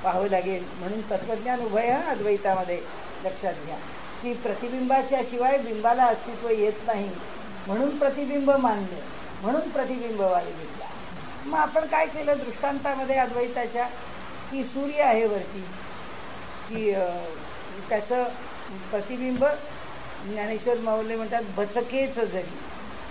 Speaker 1: पाहावं लागेल. म्हणून तत्त्वज्ञान उभय अद्वैतामध्ये लक्षात घ्या की प्रतिबिंबाच्या शिवाय बिंबाला अस्तित्व येत नाही. म्हणून प्रतिबिंब मानलं, म्हणून प्रतिबिंबवाद घेतला. मग आपण काय केलं दृष्टांतामध्ये अद्वैताच्या, की सूर्य आहे वरती, की त्याचं प्रतिबिंब ज्ञानेश्वर माऊली म्हणतात बचकेच जरी,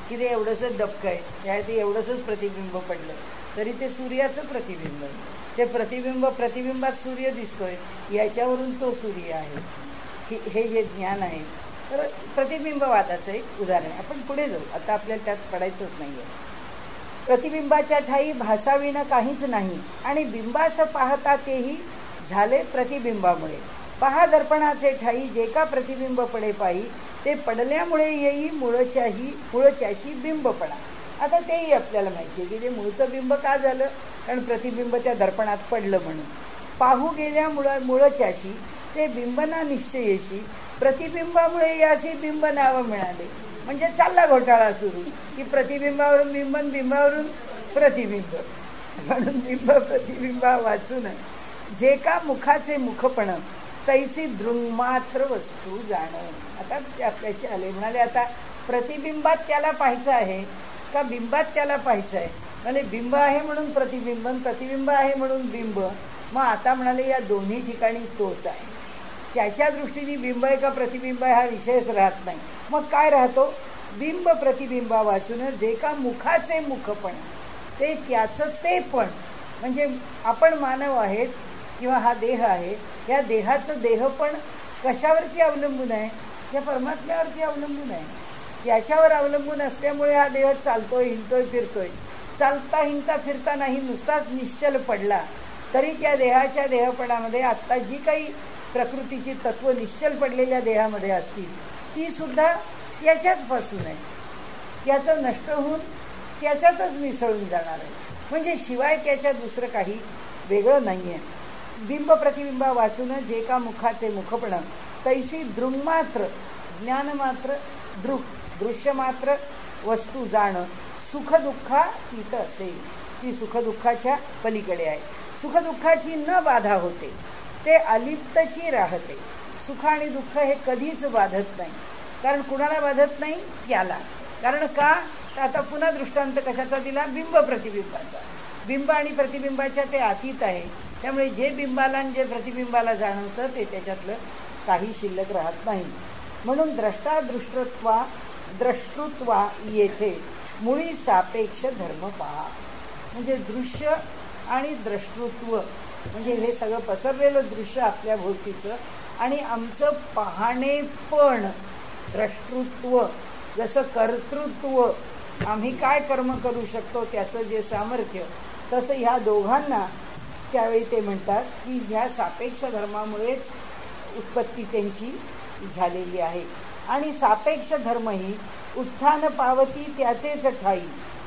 Speaker 1: की ते एवढंसं डबकं आहे, त्या ते एवढंसंच प्रतिबिंब पडलं तरी ते सूर्याचं प्रतिबिंब आहे. ते प्रतिबिंबात सूर्य दिसतोय, याच्यावरून तो सूर्य आहे. हे जे ज्ञान आहे तर प्रतिबिंबवादाचं एक उदाहरण. आपण पुढे जाऊ, आता आपल्याला त्यात पडायचंच नाही आहे. प्रतिबिंबाच्या ठाई भासाविणं काहीच नाही आणि बिंबास पाहता तेही झाले प्रतिबिंबामुळे. पहा दर्पणाचे ठाई जे का प्रतिबिंब पडे पाही ते पडल्यामुळे येई मूळच्याशी बिंबपणा. आता तेही आपल्याला माहिती आहे की ते मूळचं बिंब का झालं, कारण प्रतिबिंब त्या दर्पणात पडलं म्हणून. पाहू गेल्या मूळच्याशी ते बिंबना निश्चयेशी प्रतिबिंबामुळे याशी बिंब नावं मिळाले. म्हणजे चालला घोटाळा सुरू की प्रतिबिंबावरून बिंब, बिंबावरून प्रतिबिंब, म्हणून बिंब प्रतिबिंबा वाचून जे का मुखाचे मुखपण तैसी दृंगमात्र वस्तू जाणं. आता ते आपल्याशी आले, म्हणाले आता प्रतिबिंबात त्याला पाहायचं आहे का बिंबात त्याला पाहायचं आहे. म्हणजे बिंब आहे म्हणून प्रतिबिंब, प्रतिबिंब आहे म्हणून बिंब. मग आता म्हणाले या दोन्ही ठिकाणी तोच आहे. त्याच्या दृष्टीने बिंब आहे का प्रतिबिंब आहे हा विषयच राहत नाही. मग काय राहतो, बिंब प्रतिबिंबा वाचून जे का मुखाचे मुखपण ते त्याचं ते पण, म्हणजे आपण मानव आहेत किंवा हा देह आहे, या देहाचं देह पण कशावरती अवलंबून आहे, या परमात्म्यावरती अवलंबून आहे. याच्यावर अवलंबून असल्यामुळे हा देह चालतोय, हिंडतोय, फिरतोय. चालता हिंडता फिरता नाही, नुसताच निश्चल पडला तरी त्या देहाच्या देहपणामध्ये आत्ता जी काही प्रकृतीची तत्व निश्चल पडलेल्या देहामध्ये असतील ती सुद्धा याच्याचपासून आहे. त्याचं नष्ट होऊन त्याच्यातच मिसळून जाणार आहे. म्हणजे शिवाय त्याच्या दुसरं काही वेगळं नाही आहे. बिंब प्रतिबिंबा वाचून जे का मुखाचे मुखपण तैसी दृंगमात्र ज्ञानमात्र दृश्यमात्र वस्तू जाणं सुखदुःखा तिथं असेल. ती सुखदुःखाच्या पलीकडे आहे. सुखदुःखाची न बाधा होते, ते अलिप्तची राहते. सुख आणि दुःख हे कधीच बाधत नाही. कारण कुणाला बाधत नाही, त्याला. कारण का, तर आता पुन्हा दृष्टांत कशाचा दिला, बिंब प्रतिबिंबाचा. बिंब आणि प्रतिबिंबाच्या ते अतीत आहे. त्यामुळे जे बिंबाला आणि जे प्रतिबिंबाला जाणवतं ते त्याच्यातलं काही शिल्लक राहत नाही. म्हणून द्रष्टृत्वा येथे मुळी सापेक्ष धर्म पहा. म्हणजे दृश्य आणि द्रष्टृत्व म्हणजे हे सगळं पसरलेलं दृश्य आपल्या भोवतीचं आणि आमचं पाहणे पण. द्रष्टृत्व जसं कर्तृत्व, आम्ही काय कर्म करू शकतो त्याचं जे सामर्थ्य, तसं ह्या दोघांना त्यावेळी ते म्हणतात की ह्या सापेक्ष धर्मामुळेच उत्पत्ती त्यांची झालेली आहे. आणि सापेक्ष धर्म ही उत्थान पावती त्याचेच ठाई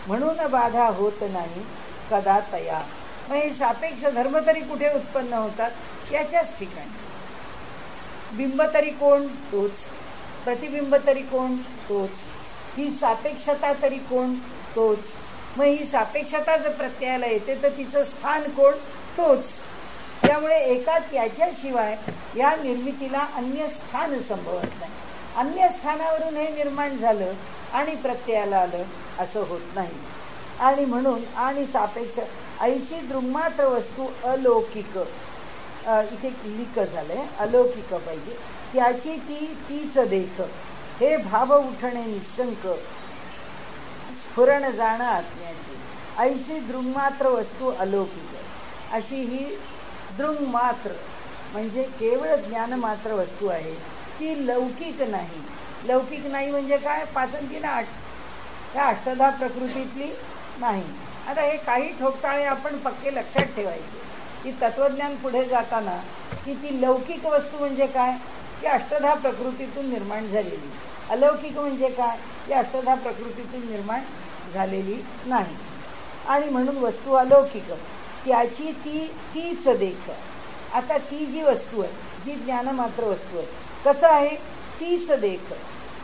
Speaker 1: म्हणून बाधा होत नाही कदा तया. मग हे सापेक्ष धर्म तरी कुठे उत्पन्न होतात, याच्याच ठिकाणी. बिंब तरी कोण, तोच. प्रतिबिंब तरी कोण, तोच. ही सापेक्षता तरी कोण, तोच. मग ही सापेक्षता जर प्रत्ययाला येते तर तिचं स्थान कोण, तोच. त्यामुळे एका त्याच्याशिवाय या निर्मितीला अन्य स्थान संभवत नाही. अन्य स्थानावरून हे निर्माण झालं आणि प्रत्ययाला आलं असं होत नाही. आणि म्हणून आणि सापेक्ष ऐशी दृंगमात्र वस्तू अलौकिक, इथे लिक झालंय, अलौकिक पाहिजे. त्याची तीच देख हे भाव उठणे निशंक स्फुरण जाणं आत्म्याची. ऐशी दृंगमात्र वस्तू अलौकिक, अशी ही दृंगमात्र म्हणजे केवळ ज्ञानमात्र वस्तू आहे. ती लौकिक नाही. लौकिक नाही म्हणजे काय? 5 आणि 3 8, त्या अष्टधा प्रकृतीतली नाही. आता हे काही ठोकताळे आपण पक्के लक्षात ठेवायचे की तत्वज्ञान पुढे जाताना की ती लौकिक वस्तू म्हणजे काय? की अष्टधा प्रकृतीतून निर्माण झालेली. अलौकिक म्हणजे काय? की अष्टधा प्रकृतीतून निर्माण झालेली नाही. आणि म्हणून वस्तू अलौकिक, त्याची तीच देख. आता ती जी वस्तू आहे, जी ज्ञानमात्र वस्तू आहे, कसं आहे? तीच देख,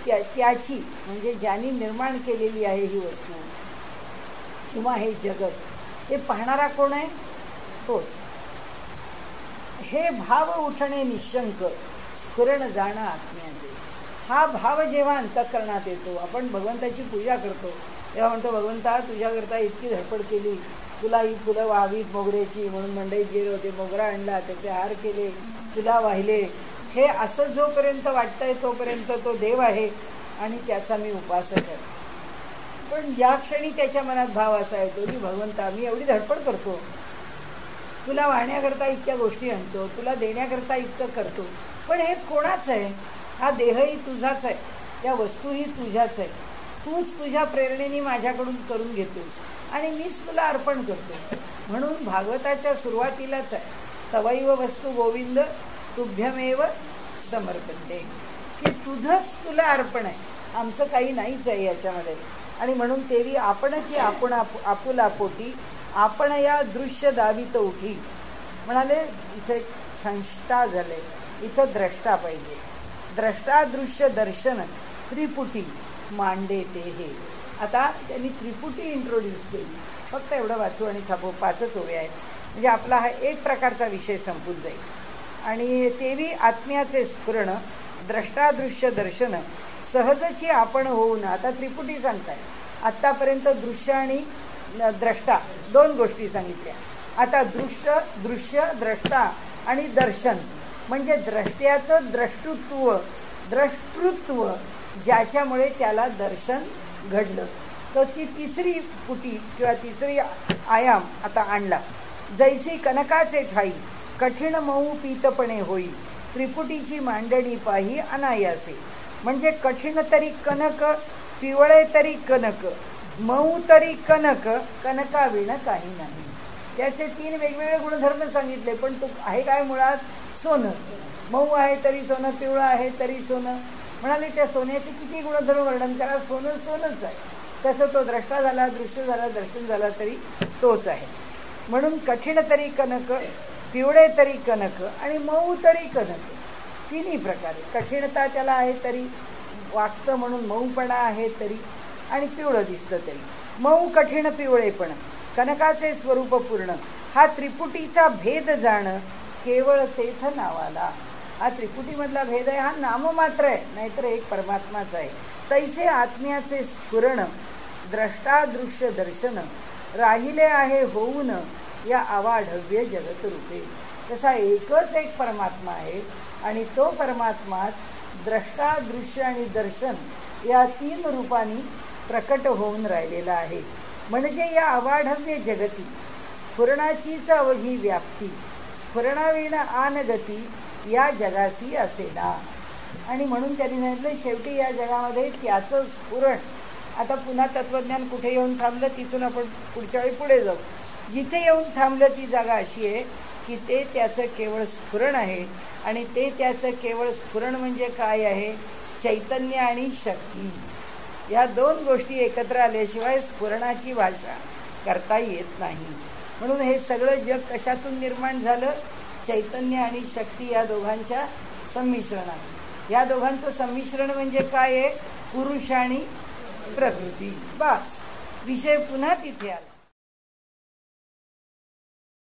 Speaker 1: त्याची म्हणजे ज्यांनी निर्माण केलेली आहे ही वस्तू किंवा हे जगत, हे पाहणारा कोण आहे? तोच. हे भाव उठणे निशंक, स्फुरण जाणं आत्म्याचे. हा भाव जेव्हा अंतःकरणात येतो, आपण भगवंताची पूजा करतो तेव्हा म्हणतो, भगवंता तुझ्याकरता इतकी धडपड केली, तुला ही फुलं व्हावीत मोगऱ्याची म्हणून मंडईत गेले होते, मोगरा आणला, त्याचे हार केले, तुला वाहिले. हे असं जोपर्यंत वाटतंय तोपर्यंत तो देव आहे आणि त्याचा मी उपासक आहे. पण ज्या क्षणी त्याच्या मनात भाव असा येतो की भगवंता मी एवढी धडपड करतो, तुला वाहण्याकरता इतक्या गोष्टी आणतो, तुला देण्याकरता इतकं करतो, पण हे कोणाचं आहे? हा देहही तुझाच आहे, त्या वस्तूही तुझ्याच आहे, तूच तुझ्या प्रेरणेने माझ्याकडून करून घेतोस आणि मीच तुला अर्पण करतो. म्हणून भागवताच्या सुरुवातीलाच आहे, तवैव वस्तू गोविंद तुभ्यमेव समर्पणते, की तुझंच तुला अर्पण आहे, आमचं काही नाहीच आहे याच्यामध्ये. आणि म्हणून तेवी आपण की आपण आपुला पोटी आपण या दृश्य दावित उठी. म्हणाले इथे संष्ठा झाले, इथं द्रष्टा पाहिजे. द्रष्टा दृश्य दर्शन त्रिपुटी मांडे ते हे. आता त्यांनी त्रिपुटी इंट्रोड्यूस केली. फक्त एवढं वाचू आणि थांबू, 5च ओव्या आहेत, म्हणजे आपला हा एक प्रकारचा विषय संपून जाईल. आणि तेवी आत्म्याचे स्फुरण द्रष्टादृश्य दर्शन सहजची आपण होऊन. आता त्रिपुटी सांगताय. आत्तापर्यंत दृश्य आणि द्रष्टा 2 गोष्टी सांगितल्या. आता दृश्य द्रष्टा आणि दर्शन म्हणजे द्रष्ट्याचं द्रष्टृत्व ज्याच्यामुळे त्याला दर्शन घडलं. तर ती तिसरी पुटी किंवा तिसरी आयाम आता आणला. जैसी कनकाचे ठाई कठीण मऊ पीतपणे होई, त्रिपुटीची मांडणी पाही अनायासे. म्हणजे कठीण तरी कनक, पिवळे तरी कनक, मऊ तरी कनक, कनकाविण काही नाही. त्याचे 3 वेगवेगळे गुणधर्म सांगितले. पण तो आहे काय? मुळात सोनं. मऊ आहे तरी सोनं, पिवळं आहे तरी सोनं. म्हणाले त्या सोन्याचे किती गुणधर्म वर्णन करा, सोनं सोनंच आहे. तसं तो द्रष्टा झाला, दृश्य झाला, दर्शन झाला तरी तोच आहे. म्हणून कठीण तरी कनक, पिवळे तरी कनक आणि मऊ तरी कनक. 3 प्रकारे. कठीणता त्याला आहे तरी वागतं म्हणून मऊपणा आहे तरी, आणि पिवळं दिसतं तरी. मऊ कठीण पिवळेपण कनकाचे स्वरूप पूर्ण. हा त्रिपुटीचा भेद जाणं केवळ तेथ नावाला. हा त्रिपुटीमधला भेद आहे, हा नाममात्र आहे, नाहीतर एक परमात्माच आहे. तैसे आत्म्याचे स्फुरण द्रष्टादृश्य दर्शन राहिले आहे होऊन या आवाढव्य जगत रूपे. तसा एकच एक परमात्मा आहे आणि तो परमात्माच द्रष्टा दृश्य आणि दर्शन या 3 रूपांनी प्रकट होऊन राहिलेला आहे. म्हणजे या अवाढव्य जगती स्फुरणाचीच अवघी व्याप्ती, स्फुरणाविण आनगती या जगासी असेना. आणि म्हणून त्यांनी म्हटलं शेवटी या जगामध्ये त्याचं स्फुरण. आता पुन्हा तत्वज्ञान कुठे येऊन थांबलं, तिथून आपण पुढच्या वेळी पुढे जाऊ. जिथे येऊन थांबलं ती जागा अशी आहे की ते त्याचं केवळ स्फुरण आहे. आणि ते त्याचं केवळ स्फुरण म्हणजे काय आहे? चैतन्य आणि शक्ती. या 2 गोष्टी एकत्र आल्याशिवाय स्फुरणाची भाषा करता येत नाही. म्हणून हे सगळं जग कशातून निर्माण झालं? चैतन्य आणि शक्ती या दोघांच्या संमिश्रणात. या दोघांचं संमिश्रण म्हणजे काय आहे? पुरुष आणि प्रकृती. बस विषय पुन्हा तिथे आला.